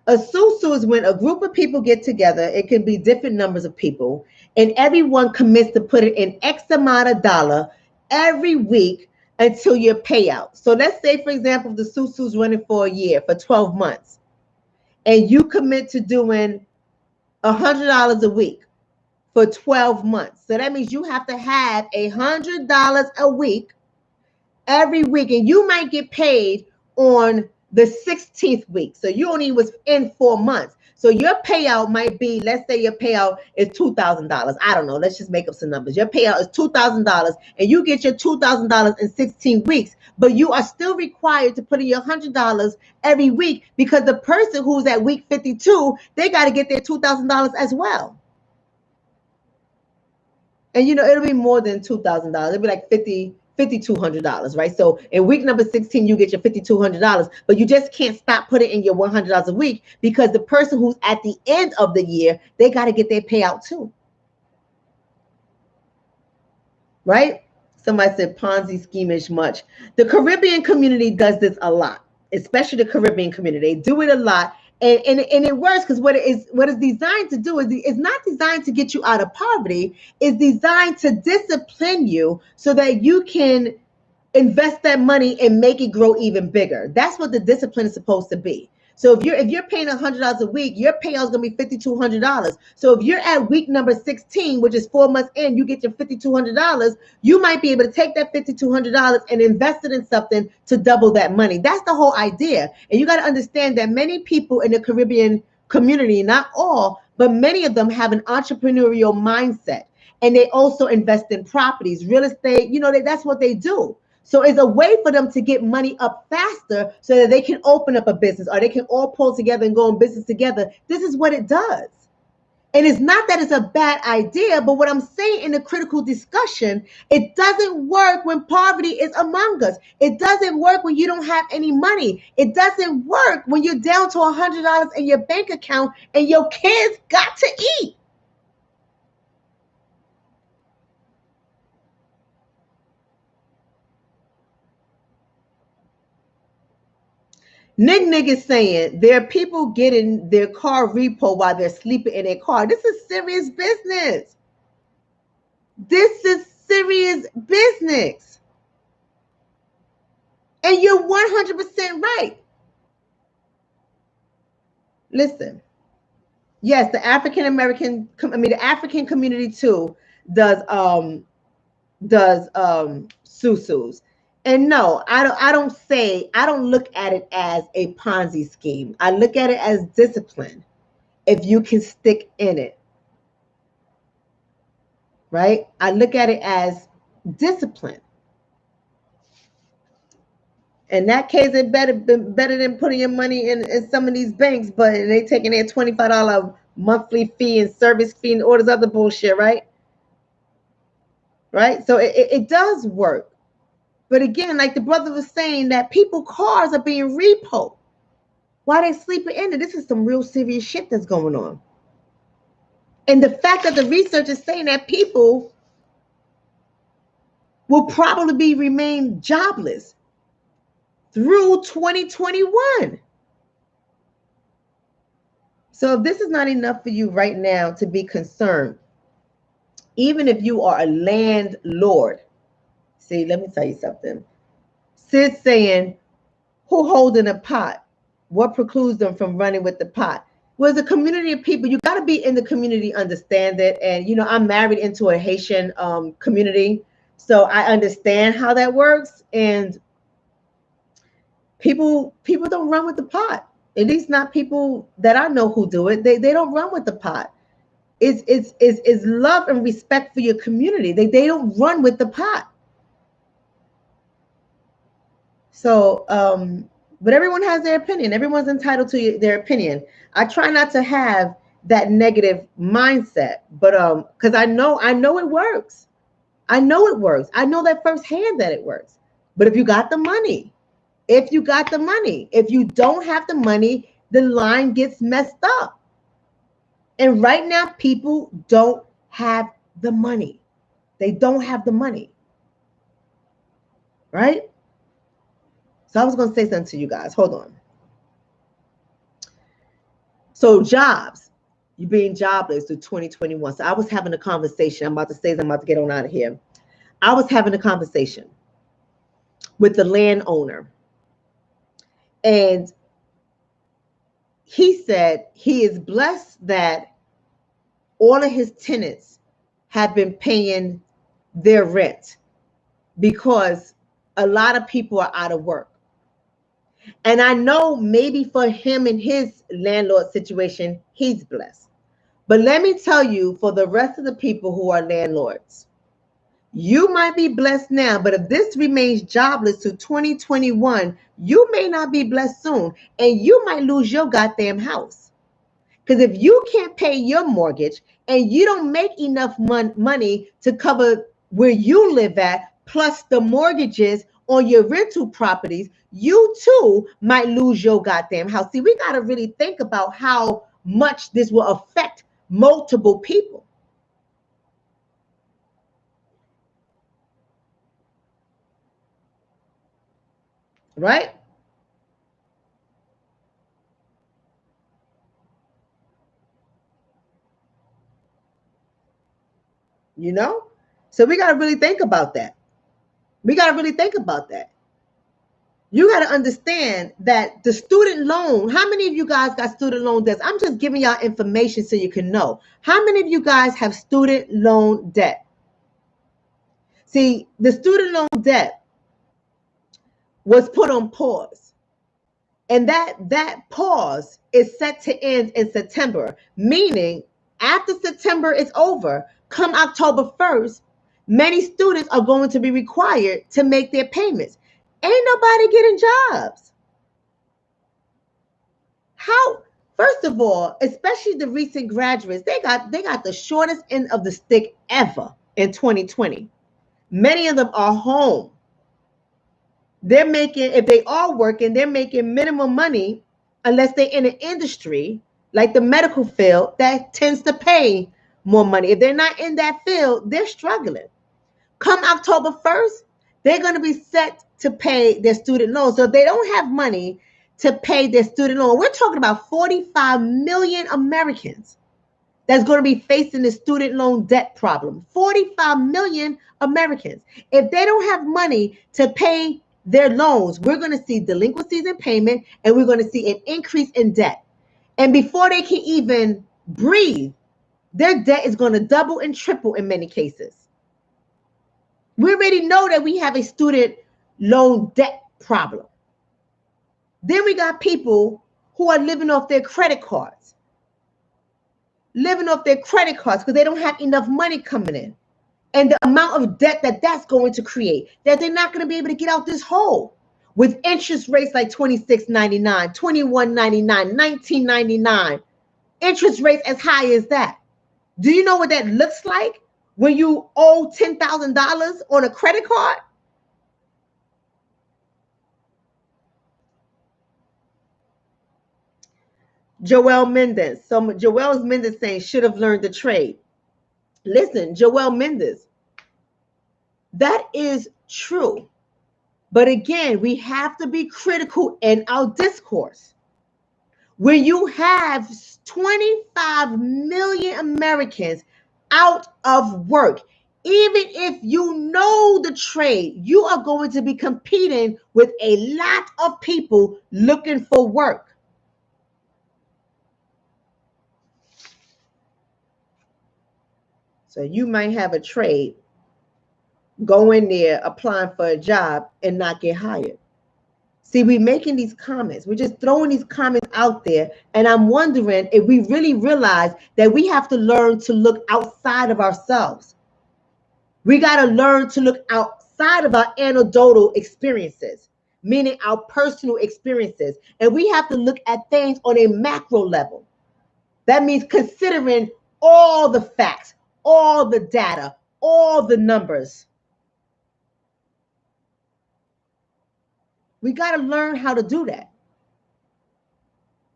Speaker 1: A susu is when a group of people get together. It can be different numbers of people, and everyone commits to put it in X amount of dollar every week until your payout. So let's say, for example, the susu is running for a year, for 12 months, and you commit to doing $100 a week for 12 months. So that means you have to have $100 a week every week, and you might get paid on the 16th week. So you only was in 4 months. So your payout might be, let's say your payout is $2,000. I don't know. Let's just make up some numbers. Your payout is $2,000 and you get your $2,000 in 16 weeks, but you are still required to put in your $100 every week, because the person who's at week 52, they got to get their $2,000 as well. And it'll be more than $2,000. It'll be like $5,200, right? So in week number 16, you get your $5,200, but you just can't stop putting in your $100 a week, because the person who's at the end of the year, they got to get their payout too, right? Somebody said Ponzi scheme-ish much. The Caribbean community does this a lot, especially the Caribbean community. They do it a lot. And it works, because what it's designed to do is it's not designed to get you out of poverty. It's designed to discipline you so that you can invest that money and make it grow even bigger. That's what the discipline is supposed to be. So if you're paying $100 a week, your payout is gonna be $5,200. So if you're at week number 16, which is 4 months in, you get your $5,200. You might be able to take that $5,200 and invest it in something to double that money. That's the whole idea. And you got to understand that many people in the Caribbean community, not all, but many of them have an entrepreneurial mindset, and they also invest in properties, real estate. That's what they do. So it's a way for them to get money up faster so that they can open up a business, or they can all pull together and go in business together. This is what it does. And it's not that it's a bad idea, but what I'm saying in the critical discussion, it doesn't work when poverty is among us. It doesn't work when you don't have any money. It doesn't work when you're down to $100 in your bank account and your kids got to eat. Nick is saying there are people getting their car repo while they're sleeping in their car. This is serious business. This is serious business. And you're 100% right. Listen, yes, the African community too does susus. And no, I don't look at it as a Ponzi scheme. I look at it as discipline if you can stick in it. Right? I look at it as discipline. In that case, it better than putting your money in some of these banks, but they taking their $25 monthly fee and service fee and all this other bullshit, right? Right? So it does work. But again, like the brother was saying, that people's cars are being repoed while they're sleeping in it. This is some real serious shit that's going on. And the fact that the research is saying that people will probably remain jobless through 2021. So if this is not enough for you right now to be concerned, even if you are a landlord, see, let me tell you something. Sid's saying, who holding a pot? What precludes them from running with the pot? Well, as a community of people, you got to be in the community, understand it. And, I'm married into a Haitian community, so I understand how that works. And people don't run with the pot. At least not people that I know who do it. They don't run with the pot. It's love and respect for your community. They don't run with the pot. So, but everyone has their opinion. Everyone's entitled to their opinion. I try not to have that negative mindset, but because I know it works. I know it works. I know that firsthand that it works. But if you got the money, if you don't have the money, the line gets messed up. And right now, people don't have the money. They don't have the money. Right? So I was going to say something to you guys. Hold on. So jobs, you being jobless through 2021. So I was having a conversation. I'm about to say I'm about to get on out of here. I was having a conversation with the landowner. And he said he is blessed that all of his tenants have been paying their rent because a lot of people are out of work. And I know maybe for him and his landlord situation, he's blessed. But let me tell you, for the rest of the people who are landlords, you might be blessed now, but if this remains jobless to 2021, you may not be blessed soon, and you might lose your goddamn house. Because if you can't pay your mortgage and you don't make enough money to cover where you live at, plus the mortgages on your rental properties, you too might lose your goddamn house. See, we got to really think about how much this will affect multiple people. Right? You know? So we got to really think about that. We got to really think about that. You got to understand that the student loan, how many of you guys got student loan debts? I'm just giving y'all information so you can know. How many of you guys have student loan debt? See, the student loan debt was put on pause. And that pause is set to end in September, meaning after September is over, come October 1st, many students are going to be required to make their payments. Ain't nobody getting jobs. How? First of all, especially the recent graduates, they got the shortest end of the stick ever in 2020. Many of them are home. They're making, if they are working, they're making minimum money unless they're in an industry like the medical field that tends to pay more money. If they're not in that field, they're struggling. Come October 1st, they're going to be set to pay their student loans. So if they don't have money to pay their student loan, we're talking about 45 million Americans that's going to be facing the student loan debt problem. 45 million Americans. If they don't have money to pay their loans, we're going to see delinquencies in payment, and we're going to see an increase in debt. And before they can even breathe, their debt is going to double and triple in many cases. We already know that we have a student loan debt problem. Then we got people who are living off their credit cards. Living off their credit cards because they don't have enough money coming in. And the amount of debt that that's going to create, that they're not going to be able to get out this hole. With interest rates like 26.99, 21.99, 19.99, interest rates as high as that. Do you know what that looks like when you owe $10,000 on a credit card? Joel Mendes. So Joel Mendes saying should have learned the trade. Listen, Joel Mendes, that is true. But again, we have to be critical in our discourse. When you have 25 million Americans out of work, even if you know the trade, you are going to be competing with a lot of people looking for work. So you might have a trade, go in there, applying for a job, and not get hired. See, we're making these comments. We're just throwing these comments out there. And I'm wondering if we really realize that we have to learn to look outside of ourselves. We got to learn to look outside of our anecdotal experiences, meaning our personal experiences. And we have to look at things on a macro level. That means considering all the facts, all the data, all the numbers. We got to learn how to do that.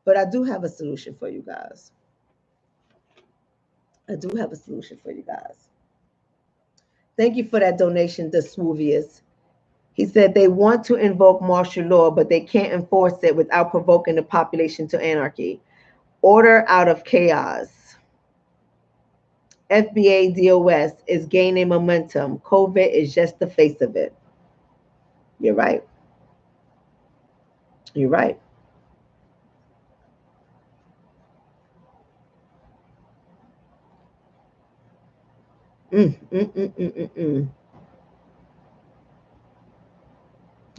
Speaker 1: But I do have a solution for you guys. I do have a solution for you guys. Thank you for that donation, the Swoovius. He said they want to invoke martial law, but they can't enforce it without provoking the population to anarchy. Order out of chaos. FBA DOS is gaining momentum. COVID is just the face of it. You're right. You're right.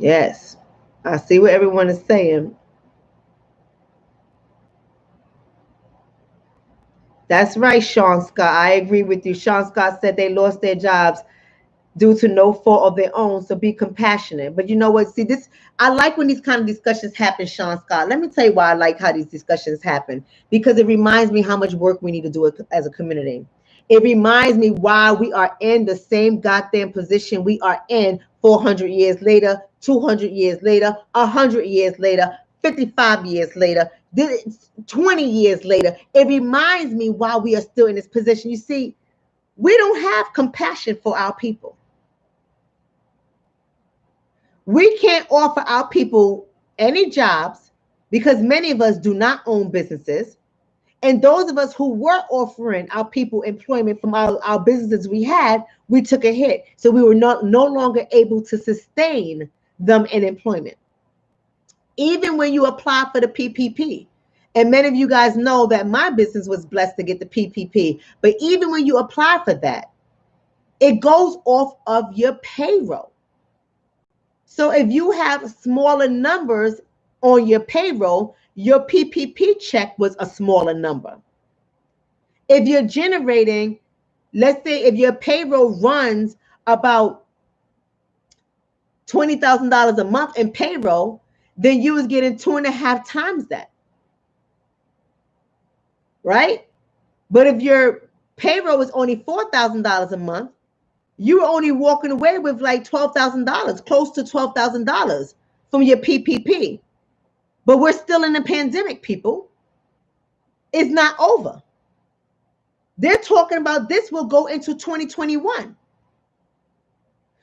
Speaker 1: Yes. I see what everyone is saying. That's right, Sean Scott. I agree with you. Sean Scott said they lost their jobs due to no fault of their own. So be compassionate. But you know what? See, this I like when these kind of discussions happen, Sean Scott. Let me tell you why I like how these discussions happen. Because it reminds me how much work we need to do as a community. It reminds me why we are in the same goddamn position we are in 400 years later, 200 years later, 100 years later, 55 years later, 20 years later. It reminds me why we are still in this position. You see, we don't have compassion for our people. We can't offer our people any jobs because many of us do not own businesses. And those of us who were offering our people employment from our businesses we had, we took a hit. So we were no longer able to sustain them in employment. Even when you apply for the PPP, and many of you guys know that my business was blessed to get the PPP, but even when you apply for that, it goes off of your payroll. So if you have smaller numbers on your payroll, your PPP check was a smaller number. If you're generating, let's say if your payroll runs about $20,000 a month in payroll, then you was getting 2.5 times that, right? But if your payroll is only $4,000 a month, you were only walking away with like $12,000, close to $12,000 from your PPP. But we're still in the pandemic, people. It's not over. They're talking about this will go into 2021.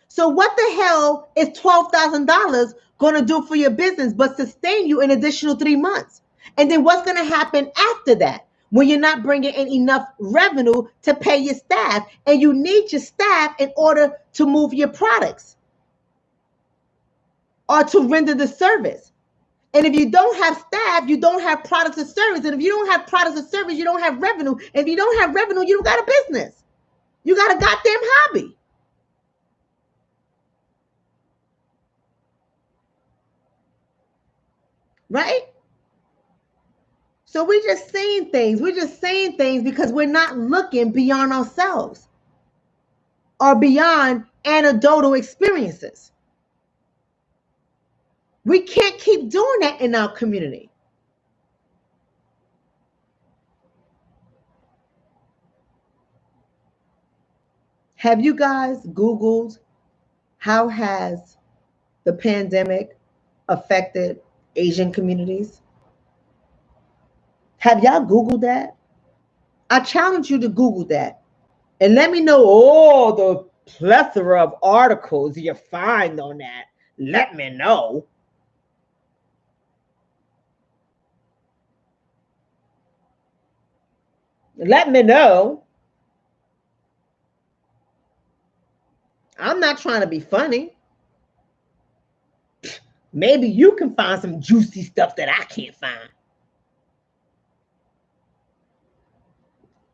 Speaker 1: So what the hell is $12,000 going to do for your business but sustain you an additional 3 months? And then what's going to happen after that when you're not bringing in enough revenue to pay your staff and you need your staff in order to move your products or to render the service? And if you don't have staff, you don't have products or service. And if you don't have products or service, you don't have revenue. And if you don't have revenue, you don't got a business. You got a goddamn hobby. Right? So we're just saying things. We're just saying things because we're not looking beyond ourselves or beyond anecdotal experiences. We can't keep doing that in our community. Have you guys Googled how has the pandemic affected Asian communities? Have y'all Googled that? I challenge you to Google that and let me know all the plethora of articles you find on that. Let me know. Let me know. I'm not trying to be funny. Maybe you can find some juicy stuff that I can't find.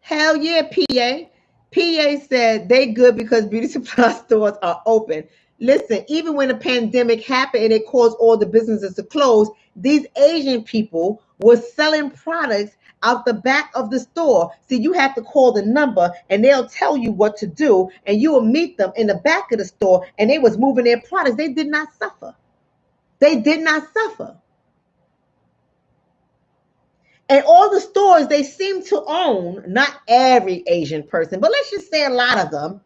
Speaker 1: Hell yeah, PA. PA said they good because beauty supply stores are open. Listen, even when the pandemic happened and it caused all the businesses to close, these Asian people were selling products out the back of the store. See, you have to call the number and they'll tell you what to do, and you will meet them in the back of the store, and they was moving their products. They did not suffer. They did not suffer. And all the stores they seem to own, not every Asian person, but let's just say a lot of them,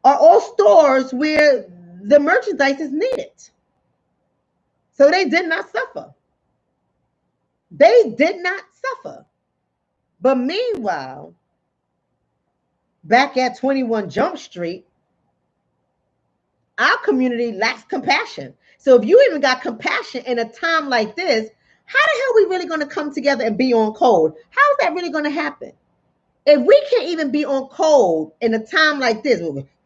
Speaker 1: are all stores where the merchandise is needed. So they did not suffer. They did not suffer. But meanwhile, back at 21 Jump Street, Our community lacks compassion. So if you even got compassion in a time like this, how the hell are we really going to come together and be on code? How is that really going to happen? If we can't even be on code in a time like this,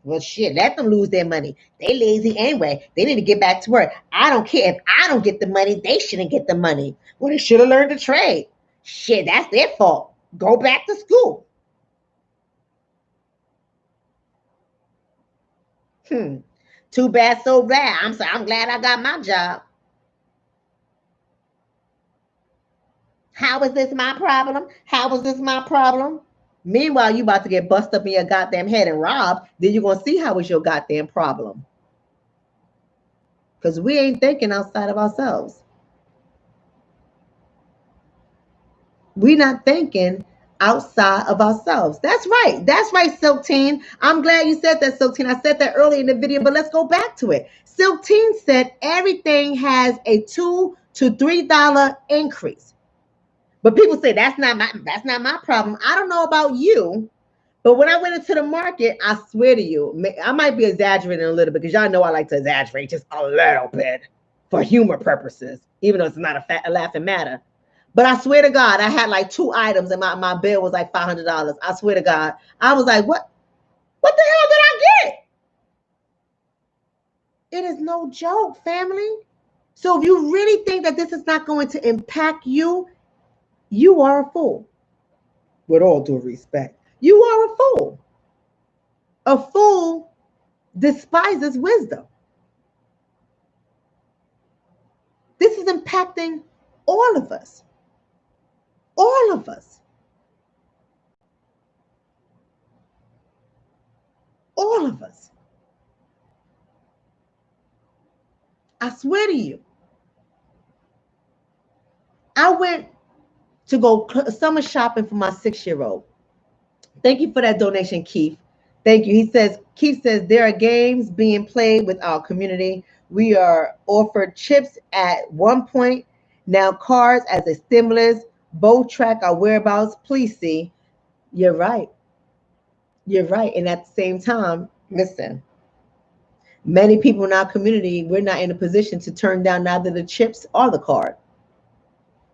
Speaker 1: well, shit, let them lose their money. They lazy anyway. They need to get back to work. I don't care if I don't get the money. They shouldn't get the money. Well, they should have learned to trade. Shit, that's their fault. Go back to school. Too bad, so bad. I'm glad I got my job. How is this my problem? How is this my problem? Meanwhile, you about to get busted up in your goddamn head and robbed. Then you're gonna see how it's your goddamn problem. Because we ain't thinking outside of ourselves. We're not thinking outside of ourselves. That's right. That's right, Silk Teen. I'm glad you said that, Silk Teen. I said that earlier in the video, but let's go back to it. Silk Teen said everything has a $2 to $3 increase. But people say that's not my problem. I don't know about you, but when I went into the market, I swear to you, I might be exaggerating a little bit because y'all know I like to exaggerate just a little bit for humor purposes, even though it's not a laughing matter. But I swear to God, I had like 2 items and my bill was like $500. I swear to God. I was like, what the hell did I get? It is no joke, family. So if you really think that this is not going to impact you, you are a fool. With all due respect, you are a fool. A fool despises wisdom. This is impacting all of us. All of us. All of us. I swear to you. I went to go summer shopping for my 6-year-old. Thank you for that donation, Keith. Thank you. Keith says, there are games being played with our community. We are offered chips at one point, now cards as a stimulus. Both track our whereabouts. Please see. You're right. You're right. And at the same time, listen, many people in our community, we're not in a position to turn down neither the chips or the card.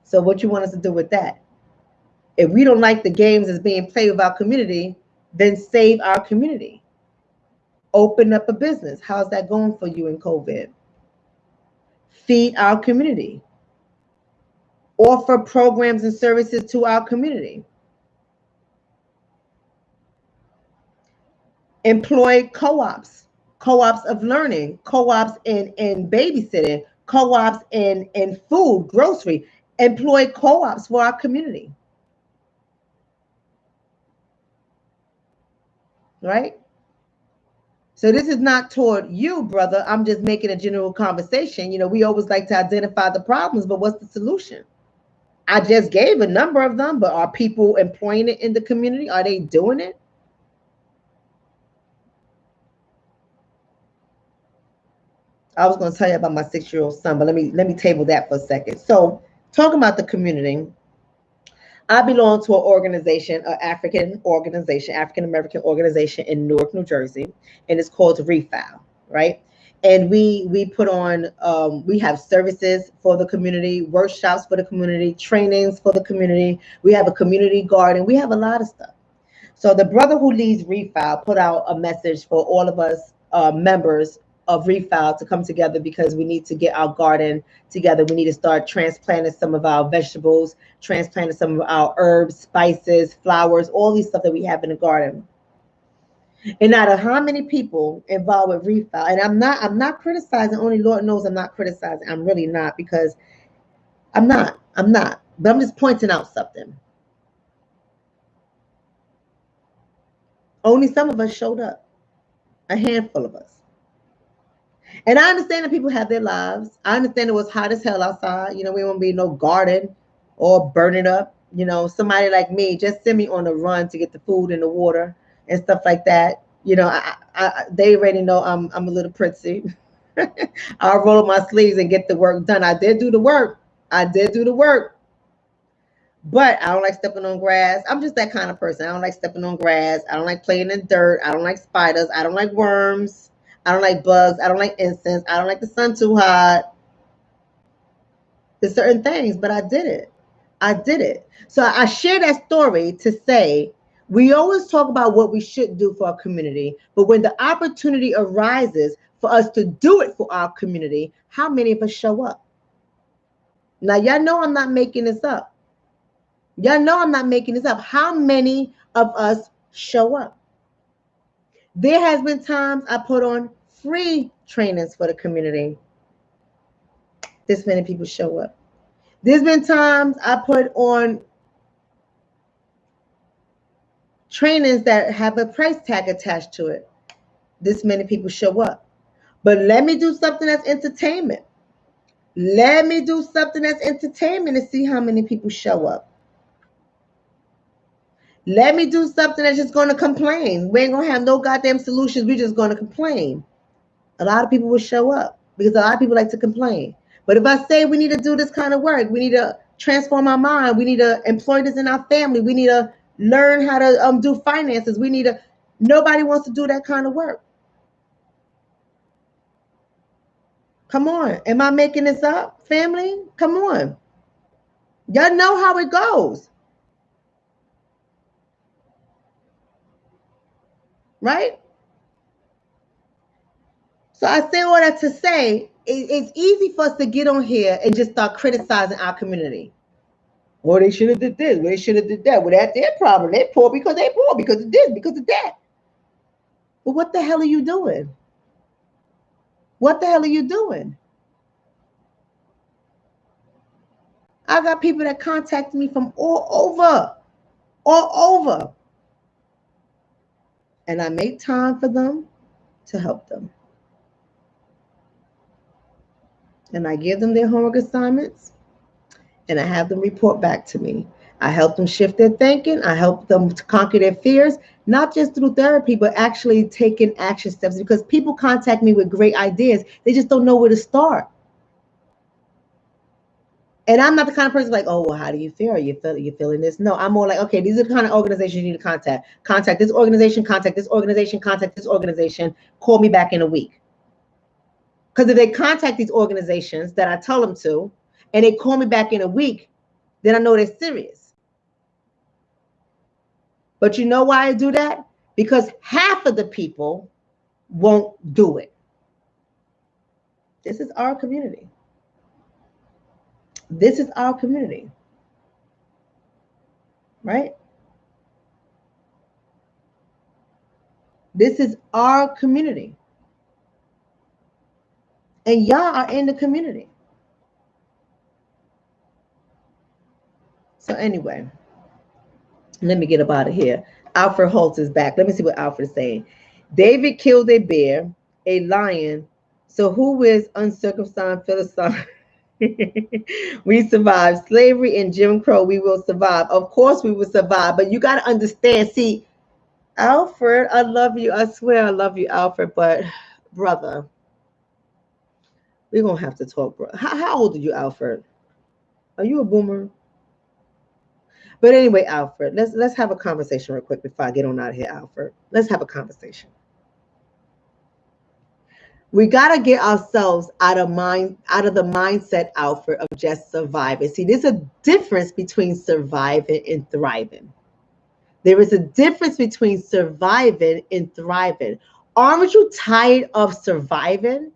Speaker 1: So what you want us to do with that? If we don't like the games that's being played with our community, then save our community. Open up a business. How's that going for you in COVID? Feed our community. Offer programs and services to our community. Employ co-ops of learning, co-ops in babysitting, co-ops in food, grocery. Employ co-ops for our community. Right? So this is not toward you, brother. I'm just making a general conversation. You know, we always like to identify the problems, but what's the solution? I just gave a number of them, but are people employing it in the community? Are they doing it? I was going to tell you about my 6-year-old son, but let me table that for a second. So talking about the community, I belong to an organization, an African American organization in Newark, New Jersey, and it's called Refile, right? And we put on, we have services for the community, workshops for the community, trainings for the community. We have a community garden. We have a lot of stuff. So the brother who leads Refile put out a message for all of us members of Refile to come together because we need to get our garden together. We need to start transplanting some of our vegetables, transplanting some of our herbs, spices, flowers, all these stuff that we have in the garden. And out of how many people involved with Refile, and I'm not criticizing, only Lord knows I'm not criticizing. I'm really not, because I'm not, but I'm just pointing out something. Only some of us showed up, a handful of us. And I understand that people have their lives. I understand it was hot as hell outside. You know, we won't be no garden or burn it up. You know, somebody like me, just send me on a run to get the food and the water and stuff like that. You know, they already know I'm a little prissy. I'll roll up my sleeves and get the work done. I did do the work. But I don't like stepping on grass. I'm just that kind of person. I don't like stepping on grass. I don't like playing in dirt. I don't like spiders. I don't like worms. I don't like bugs. I don't like incense. I don't like the sun too hot. There's certain things, but I did it. I did it. So I share that story to say we always talk about what we should do for our community, but when the opportunity arises for us to do it for our community, how many of us show up? Now, y'all know I'm not making this up. Y'all know I'm not making this up. How many of us show up? There has been times I put on free trainings for the community. This many people show up. There's been times I put on trainings that have a price tag attached to it. This many people show up. But let me do something that's entertainment. Let me do something that's entertainment and see how many people show up. Let me do something that's just going to complain. We ain't going to have no goddamn solutions. We're just going to complain. A lot of people will show up because a lot of people like to complain. But if I say we need to do this kind of work, we need to transform our mind, we need to employ this in our family, we need to learn how to do finances, nobody wants to do that kind of work. Come on. Am I making this up, family? Come on. Y'all know how it goes. Right? So I say all that to say it's easy for us to get on here and just start criticizing our community. Well, they should have did this. Well, they should have did that. Well, that's their problem. They're poor because they're poor, because of this, because of that. But what the hell are you doing? What the hell are you doing? I got people that contact me from all over. And I make time for them to help them. And I give them their homework assignments and I have them report back to me. I help them shift their thinking. I help them to conquer their fears, not just through therapy, but actually taking action steps, because people contact me with great ideas. They just don't know where to start. And I'm not the kind of person like, oh, well, how do you feel? Are you feeling this? No, I'm more like, okay, these are the kind of organizations you need to contact. Contact this organization, contact this organization, contact this organization. Call me back in a week. Because if they contact these organizations that I tell them to, and they call me back in a week, then I know they're serious. But you know why I do that? Because half of the people won't do it. This is our community. This is our community. Right? This is our community. And y'all are in the community. So anyway, let me get up out of here. Alfred Holtz is back. Let me see what Alfred is saying. David killed a bear, a lion. So who is uncircumcised Philistine? We survived slavery and Jim Crow. We will survive. Of course we will survive. But you got to understand. See, Alfred, I love you. I swear I love you, Alfred. But brother, we're going to have to talk, bro. How old are you, Alfred? Are you a boomer? But anyway, Alfred, let's have a conversation real quick before I get on out of here, Alfred. Let's have a conversation. We got to get ourselves out of the mindset, Alfred, of just surviving. See, there's a difference between surviving and thriving. There is a difference between surviving and thriving. Aren't you tired of surviving?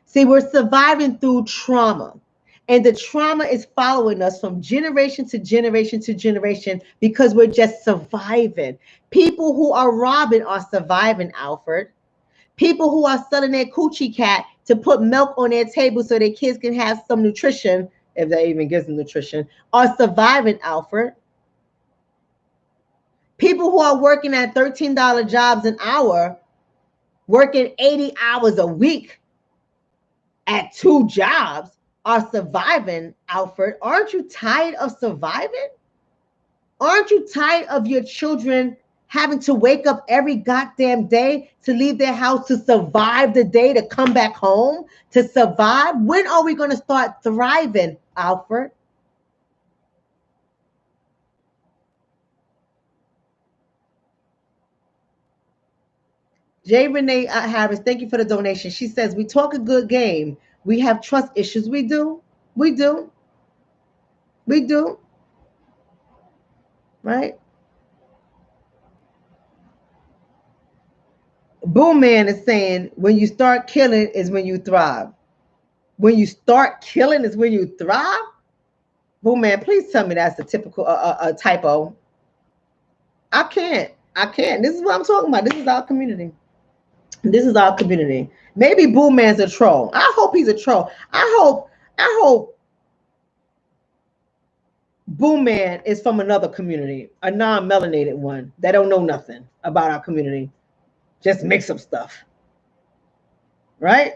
Speaker 1: See, we're surviving through trauma. And the trauma is following us from generation to generation to generation because we're just surviving. People who are robbing are surviving, Alfred. People who are selling their coochie cat to put milk on their table so their kids can have some nutrition, if that even gives them nutrition, are surviving, Alfred. People who are working at $13 jobs an hour, working 80 hours a week at 2 jobs, are surviving, Alfred. Aren't you tired of surviving? Aren't you tired of your children having to wake up every goddamn day to leave their house to survive the day, to come back home, to survive? When are we going to start thriving, Alfred? J. Renee Harris, thank you for the donation. She says, we talk a good game. We have trust issues. We do. We do. We do. Right? Boom Man is saying, when you start killing is when you thrive. When you start killing is when you thrive? Boom Man, please tell me that's a typical typo. I can't. This is what I'm talking about. This is our community. This is our community. Maybe Boom Man's a troll. I hope he's a troll. I hope Boom Man is from another community, a non-melanated one that don't know nothing about our community. Just mix up stuff. Right?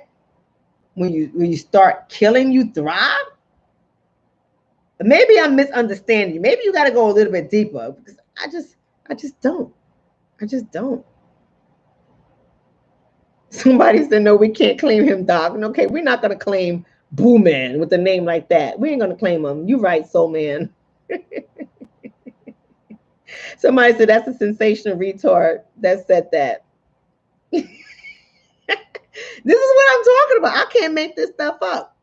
Speaker 1: When you start killing, you thrive. Maybe I'm misunderstanding you. Maybe you got to go a little bit deeper because I just don't. Somebody said, no, we can't claim him, Doc. Okay, we're not going to claim Boo Man with a name like that. We ain't going to claim him. You right, Soul Man. Somebody said, that's a sensational retard that said that. This is what I'm talking about. I can't make this stuff up.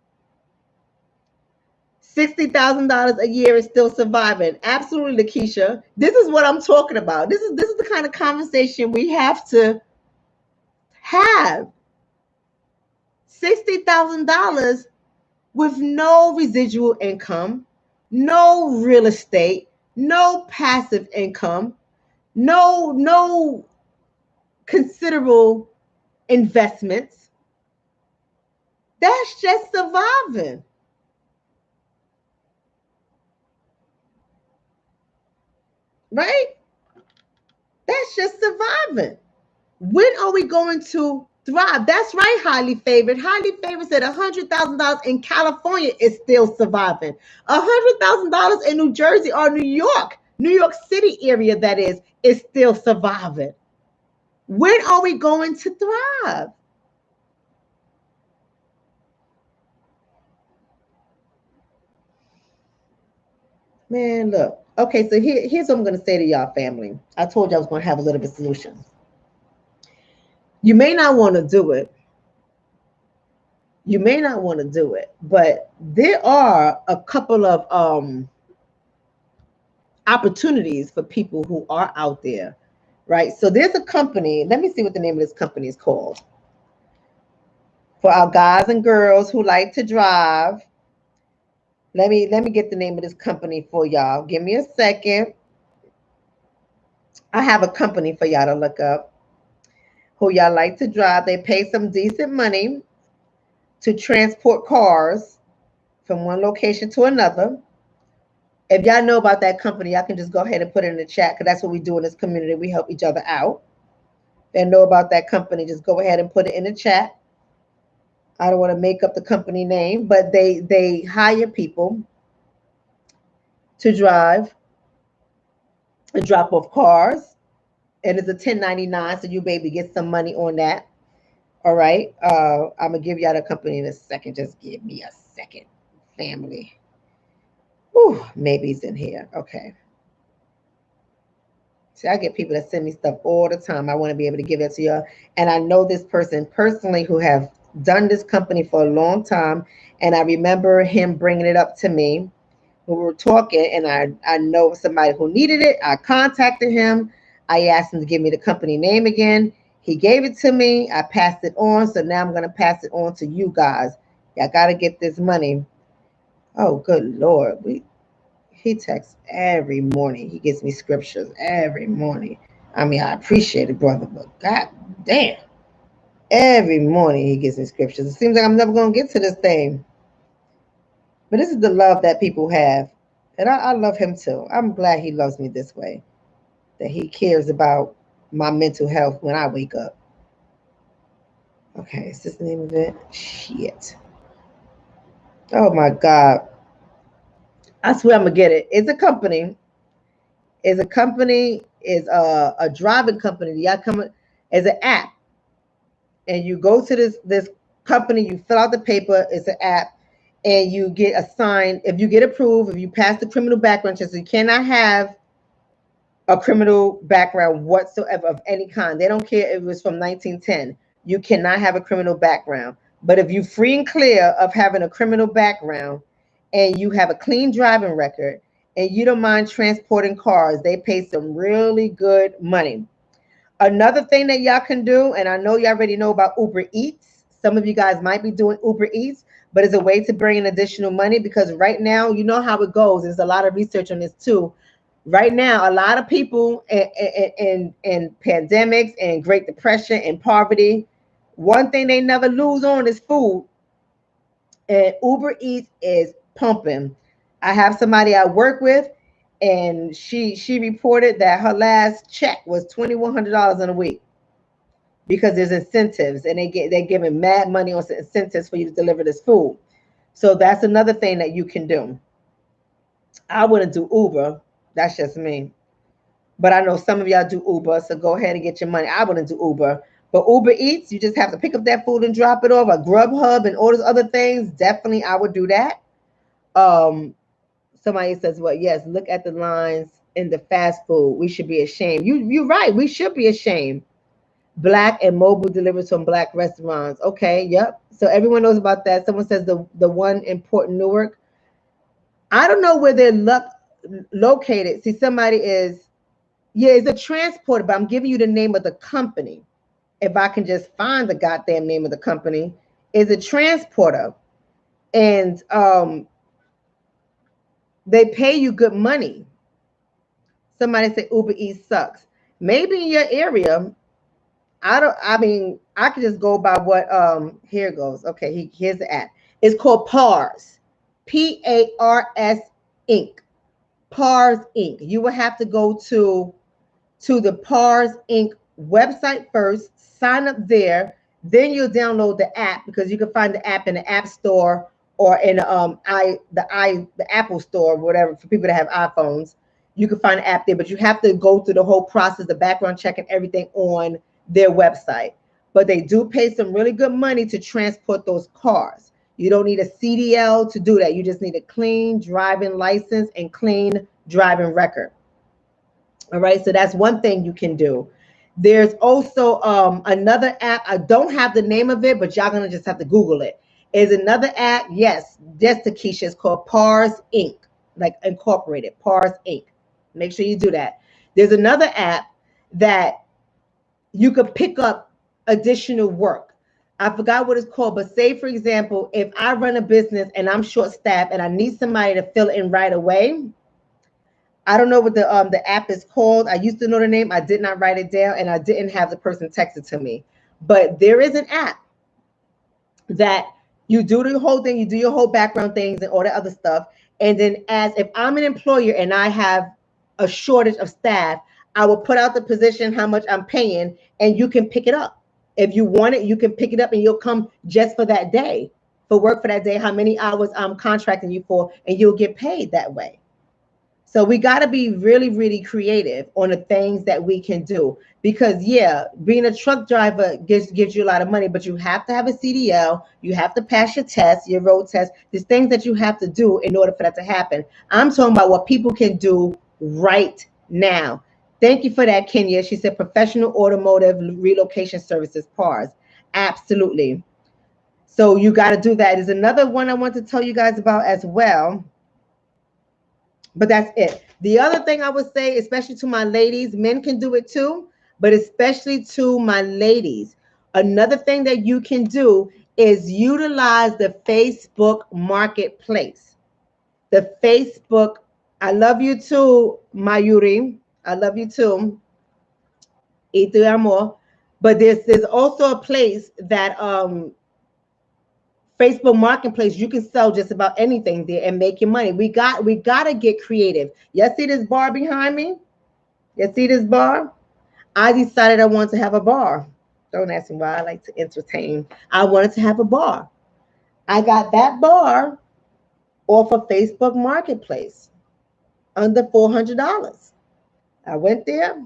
Speaker 1: $60,000 a year is still surviving. Absolutely, Lakeisha. This is what I'm talking about. This is the kind of conversation we have to have. $60,000 with no residual income, no real estate, no passive income, no considerable investments. That's just surviving. Right? That's just surviving. When are we going to thrive? That's right, Highly Favored. Highly Favored said $100,000 in California is still surviving. $100,000 in New Jersey or New York City area, that is still surviving. When are we going to thrive? Man, look. Okay, so here's what I'm going to say to y'all, family. I told you I was going to have a little bit of solutions. You may not want to do it. You may not want to do it, but there are a couple of opportunities for people who are out there, right? So there's a company. Let me see what the name of this company is called. For our guys and girls who like to drive, let me get the name of this company for y'all. Give me a second. I have a company for y'all to look up who y'all like to drive. They pay some decent money to transport cars from one location to another. If y'all know about that company, y'all can just go ahead and put it in the chat because that's what we do in this community. We help each other out. If you know about that company, just go ahead and put it in the chat. I don't want to make up the company name, but they hire people to drive and drop off cars. And it's a 1099, so you maybe get some money on that. All right. I'm going to give y'all the company in a second. Just give me a second, family. Whew, maybe it's in here. Okay. See, I get people that send me stuff all the time. I want to be able to give it to you. And I know this person personally who have done this company for a long time. And I remember him bringing it up to me. We were talking, and I know somebody who needed it. I contacted him. I asked him to give me the company name again. He gave it to me. I passed it on. So now I'm going to pass it on to you guys. Y'all got to get this money. Oh, good Lord. He texts every morning. He gives me scriptures every morning. I mean, I appreciate it, brother, but God damn. Every morning he gives me scriptures. It seems like I'm never going to get to this thing. But this is the love that people have. And I love him too. I'm glad he loves me this way. That he cares about my mental health when I wake up. Okay, is this the name of it? Shit. Oh my God. I swear I'm going to get it. It's a company. It's a driving company. Y'all come as an app. And you go to this company, you fill out the paper, it's an app. And you get assigned, if you get approved, if you pass the criminal background check, so you cannot have a criminal background whatsoever of any kind. They don't care if it was from 1910. You cannot have a criminal background. But if you're free and clear of having a criminal background and you have a clean driving record and you don't mind transporting cars, they pay some really good money. Another thing that y'all can do, and I know y'all already know about Uber Eats. Some of you guys might be doing Uber Eats, but it's a way to bring in additional money because right now, you know how it goes. There's a lot of research on this too. Right now, a lot of people in pandemics and Great Depression and poverty, one thing they never lose on is food. And Uber Eats is pumping. I have somebody I work with, and she reported that her last check was $2,100 in a week because there's incentives, and they're giving mad money on incentives for you to deliver this food. So that's another thing that you can do. I wouldn't do Uber. That's just me. But I know some of y'all do Uber, so go ahead and get your money. I wouldn't do Uber. But Uber Eats, you just have to pick up that food and drop it off. A Grubhub and all those other things, definitely I would do that. Somebody says, well, yes, look at the lines in the fast food. We should be ashamed. You're right. We should be ashamed. Black and mobile deliveries from Black restaurants. Okay, yep. So everyone knows about that. Someone says the one in Port Newark. I don't know where they're located. See, somebody is, yeah, it's a transporter, but I'm giving you the name of the company. If I can just find the goddamn name of the company, is a transporter. And they pay you good money. Somebody say Uber Eats sucks. Maybe in your area. I could just go by what here goes. Okay, here's the app. It's called PARS. PARS Inc. PARS Inc. You will have to go to the PARS Inc. website first, sign up there, then you'll download the app because you can find the app in the App Store or in the Apple Store, whatever, for people that have iPhones. You can find the app there, but you have to go through the whole process, the background check and everything on their website. But they do pay some really good money to transport those cars. You don't need a CDL to do that. You just need a clean driving license and clean driving record. All right, so that's one thing you can do. There's also another app. I don't have the name of it, but y'all gonna just have to Google it. Is another app, yes, just Takesha, it's called PARS Inc., like incorporated, PARS Inc. Make sure you do that. There's another app that you could pick up additional work. I forgot what it's called, but say, for example, if I run a business and I'm short-staffed and I need somebody to fill in right away, I don't know what the app is called. I used to know the name. I did not write it down, and I didn't have the person text it to me. But there is an app that you do the whole thing. You do your whole background things and all that other stuff. And then as if I'm an employer and I have a shortage of staff, I will put out the position, how much I'm paying, and you can pick it up. If you want it, you can pick it up and you'll come just for that day, for work for that day, how many hours I'm contracting you for, and you'll get paid that way. So we got to be really, really creative on the things that we can do because, yeah, being a truck driver gives you a lot of money, but you have to have a CDL. You have to pass your test, your road test. There's things that you have to do in order for that to happen. I'm talking about what people can do right now. Thank you for that, Kenya. She said professional automotive relocation services, PARS. Absolutely. So you got to do that. There's another one I want to tell you guys about as well. But that's it. The other thing I would say, especially to my ladies, men can do it too, but especially to my ladies, another thing that you can do is utilize the Facebook marketplace. The Facebook, I love you too, Mayuri. I love you too. Y te amo. But there's also a place that Facebook Marketplace, you can sell just about anything there and make your money. We got to get creative. You see this bar behind me? You see this bar? I decided I wanted to have a bar. Don't ask me why I like to entertain. I wanted to have a bar. I got that bar off of Facebook Marketplace under $400. I went there,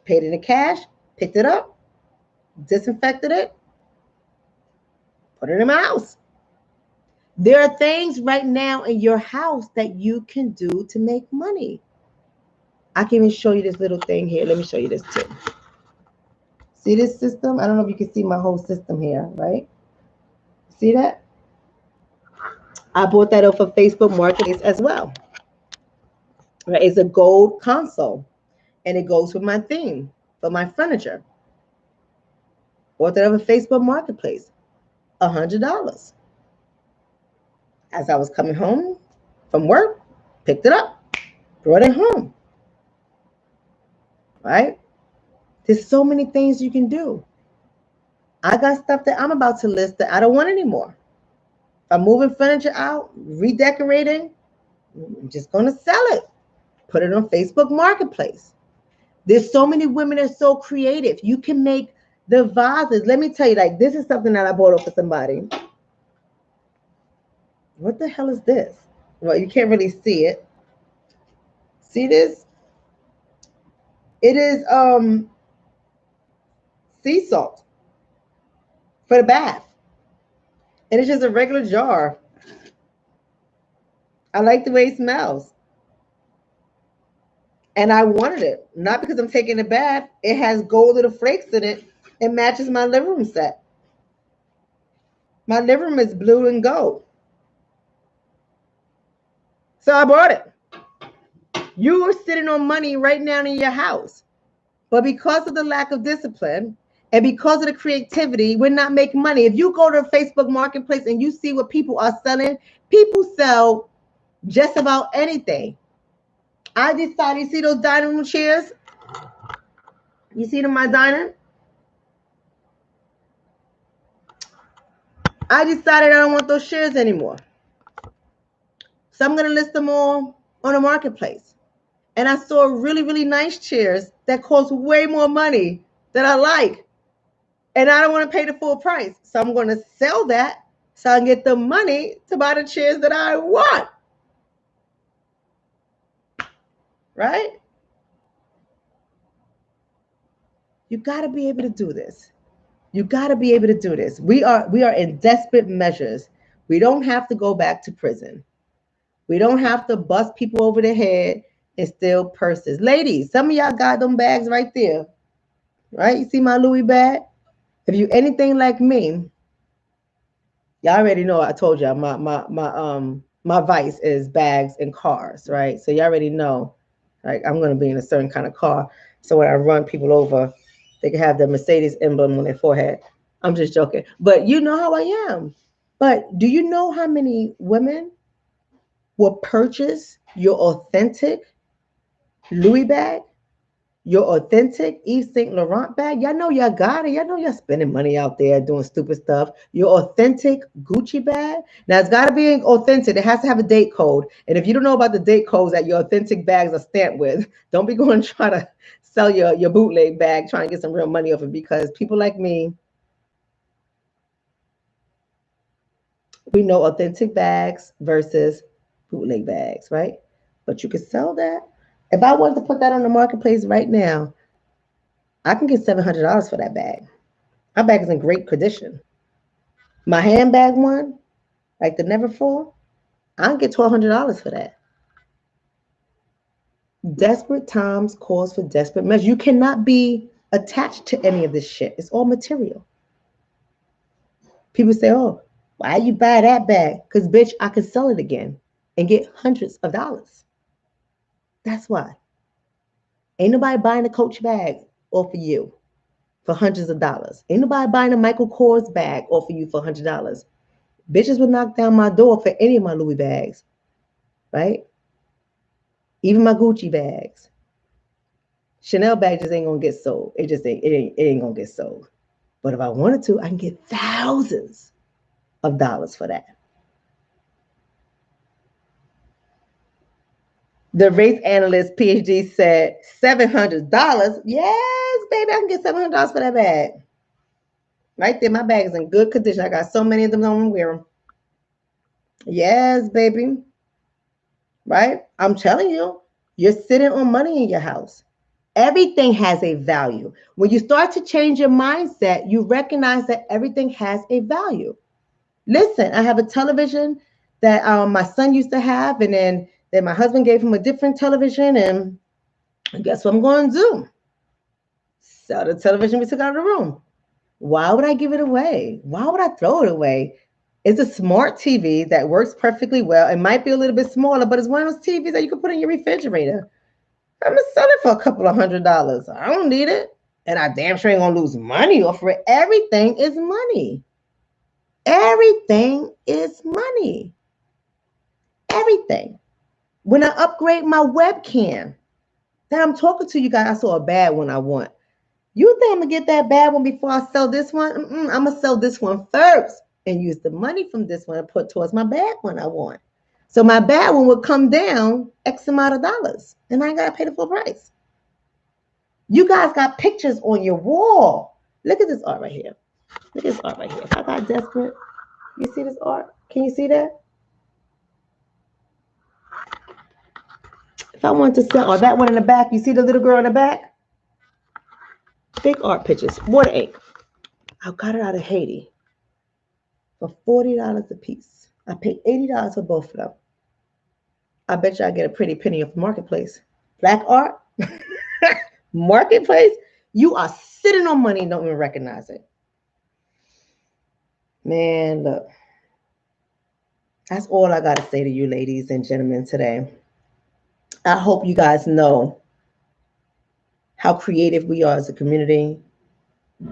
Speaker 1: paid it in cash, picked it up, disinfected it, put it in my house. There are things right now in your house that you can do to make money. I can even show you this little thing here. Let me show you this too. See this system? I don't know if you can see my whole system here, right? See that? I bought that off of Facebook Marketplace as well. Right? It's a gold console, and it goes with my theme for my furniture. Bought that off of Facebook Marketplace, $100. As I was coming home from work, picked it up, brought it home. Right? There's so many things you can do. I got stuff that I'm about to list that I don't want anymore. If I'm moving furniture out, redecorating, I'm just going to sell it. Put it on Facebook Marketplace. There's so many women that are so creative. You can make the vases. Let me tell you, like, this is something that I bought off for somebody. What the hell is this? Well, you can't really see it. See this? It is sea salt for the bath. And it's just a regular jar. I like the way it smells. And I wanted it, not because I'm taking a bath. It has gold little flakes in it. It matches my living room set. My living room is blue and gold. So I bought it. You are sitting on money right now in your house. But because of the lack of discipline and because of the creativity, we're not making money. If you go to a Facebook Marketplace and you see what people are selling, people sell just about anything. I decided, you see those dining room chairs? You see them in my diner? I decided I don't want those chairs anymore. So I'm going to list them all on a marketplace. And I saw really, really nice chairs that cost way more money that I like. And I don't want to pay the full price. So I'm going to sell that so I can get the money to buy the chairs that I want. Right? You got to be able to do this. You got to be able to do this. We are in desperate measures. We don't have to go back to prison. We don't have to bust people over the head and steal purses. Ladies, some of y'all got them bags right there. Right? You see my Louis bag? If you anything like me, y'all already know I told y'all my vice is bags and cars, right? So y'all already know, like, I'm gonna be in a certain kind of car. So when I run people over, they can have the Mercedes emblem on their forehead. I'm just joking. But you know how I am. But do you know how many women will purchase your authentic Louis bag? Your authentic Yves Saint Laurent bag? Y'all know y'all got it. Y'all know y'all spending money out there doing stupid stuff. Your authentic Gucci bag? Now, it's got to be authentic. It has to have a date code. And if you don't know about the date codes that your authentic bags are stamped with, don't be going to try to sell your bootleg bag trying to get some real money off it, because people like me, we know authentic bags versus bootleg bags, right? But you can sell that. If I wanted to put that on the marketplace right now, I can get $700 for that bag. My bag is in great condition. My handbag one, like the Neverfull, I can get $1,200 for that. Desperate times calls for desperate measures. You cannot be attached to any of this shit. It's all material. People say, oh, why you buy that bag? Because, bitch, I could sell it again and get hundreds of dollars. That's why. Ain't nobody buying a Coach bag off of you for hundreds of dollars. Ain't nobody buying a Michael Kors bag off of you for $100. Bitches would knock down my door for any of my Louis bags, right? Even my Gucci bags. Chanel bags just ain't gonna get sold. It ain't gonna get sold. But if I wanted to, I can get thousands of dollars for that. The race analyst PhD said $700. Yes, baby, I can get $700 for that bag. Right there, my bag is in good condition. I got so many of them, I don't wear them. Yes, baby. Right? I'm telling you, you're sitting on money in your house. Everything has a value. When you start to change your mindset, you recognize that everything has a value. Listen, I have a television that my son used to have, and then my husband gave him a different television, and And guess what I'm going to do? Sell the television we took out of the room. Why would I give it away? Why would I throw it away? It's a smart TV that works perfectly well. It might be a little bit smaller, but it's one of those TVs that you can put in your refrigerator. I'm going to sell it for a couple of $100. I don't need it. And I damn sure ain't going to lose money off of it. Everything is money. Everything is money. Everything. When I upgrade my webcam, that I'm talking to you guys, I saw a bad one I want. You think I'm going to get that bad one before I sell this one? I'm going to sell this one first and use the money from this one and put towards my bad one I want. So my bad one would come down X amount of dollars, and I ain't got to pay the full price. You guys got pictures on your wall. Look at this art right here. Look at this art right here. If I got desperate, you see this art? Can you see that? If I want to sell, or that one in the back, you see the little girl in the back? Big art pictures, water ink. I got it out of Haiti for $40 a piece. I paid $80 for both of them. I bet you I get a pretty penny off Marketplace. Black art, Marketplace, you are sitting on money and don't even recognize it. Man, look. That's all I got to say to you, ladies and gentlemen, today. I hope you guys know how creative we are as a community,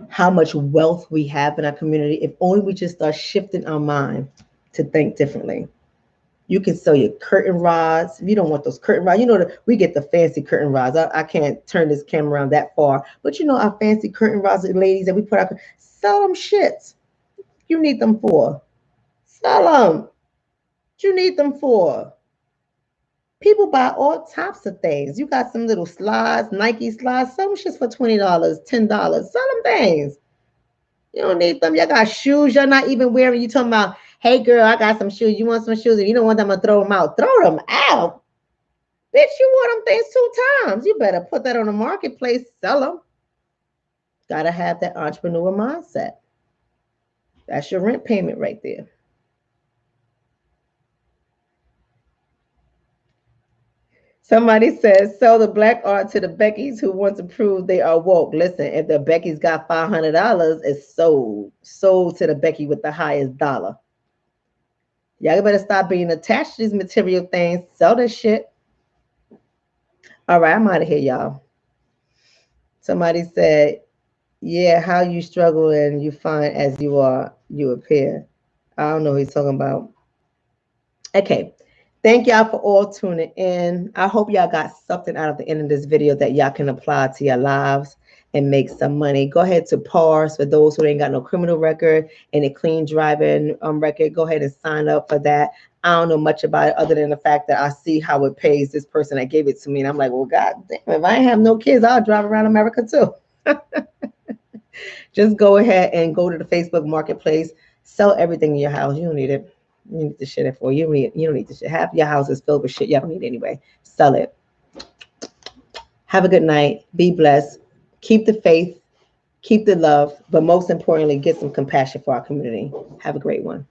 Speaker 1: how much wealth we have in our community. If only we just start shifting our mind to think differently. You can sell your curtain rods. If you don't want those curtain rods, you know that we get the fancy curtain rods. I can't turn this camera around that far, but you know our fancy curtain rods, ladies, that we put out. Sell them shits. You need them for. Sell them. What you need them for? People buy all types of things. You got some little slides, Nike slides, some shit's for $20, $10. Sell them things. You don't need them. You got shoes you're not even wearing. You talking about, hey girl, I got some shoes. You want some shoes? If you don't want them, I'm gonna throw them out. Throw them out. Bitch, you want them things 2 times. You better put that on the marketplace, sell them. Gotta have that entrepreneur mindset. That's your rent payment right there. Somebody says, sell the black art to the Beckys who want to prove they are woke. Listen, if the Becky's got $500, it's sold. Sold to the Becky with the highest dollar. Y'all better stop being attached to these material things. Sell this shit. All right, I'm out of here, y'all. Somebody said, yeah, how you struggle and you find as you are, you appear. I don't know who he's talking about. Okay. Thank y'all for all tuning in. I hope y'all got something out of the end of this video that y'all can apply to your lives and make some money. Go ahead to PARS for those who ain't got no criminal record and a clean driving record. Go ahead and sign up for that. I don't know much about it other than the fact that I see how it pays this person that gave it to me. And I'm like, well, God damn, if I ain't have no kids, I'll drive around America too. Just go ahead and go to the Facebook Marketplace. Sell everything in your house. You don't need it. You need the shit for you. You don't need the shit. Half your house is filled with shit you don't need anyway. Sell it. Have a good night. Be blessed. Keep the faith. Keep the love. But most importantly, get some compassion for our community. Have a great one.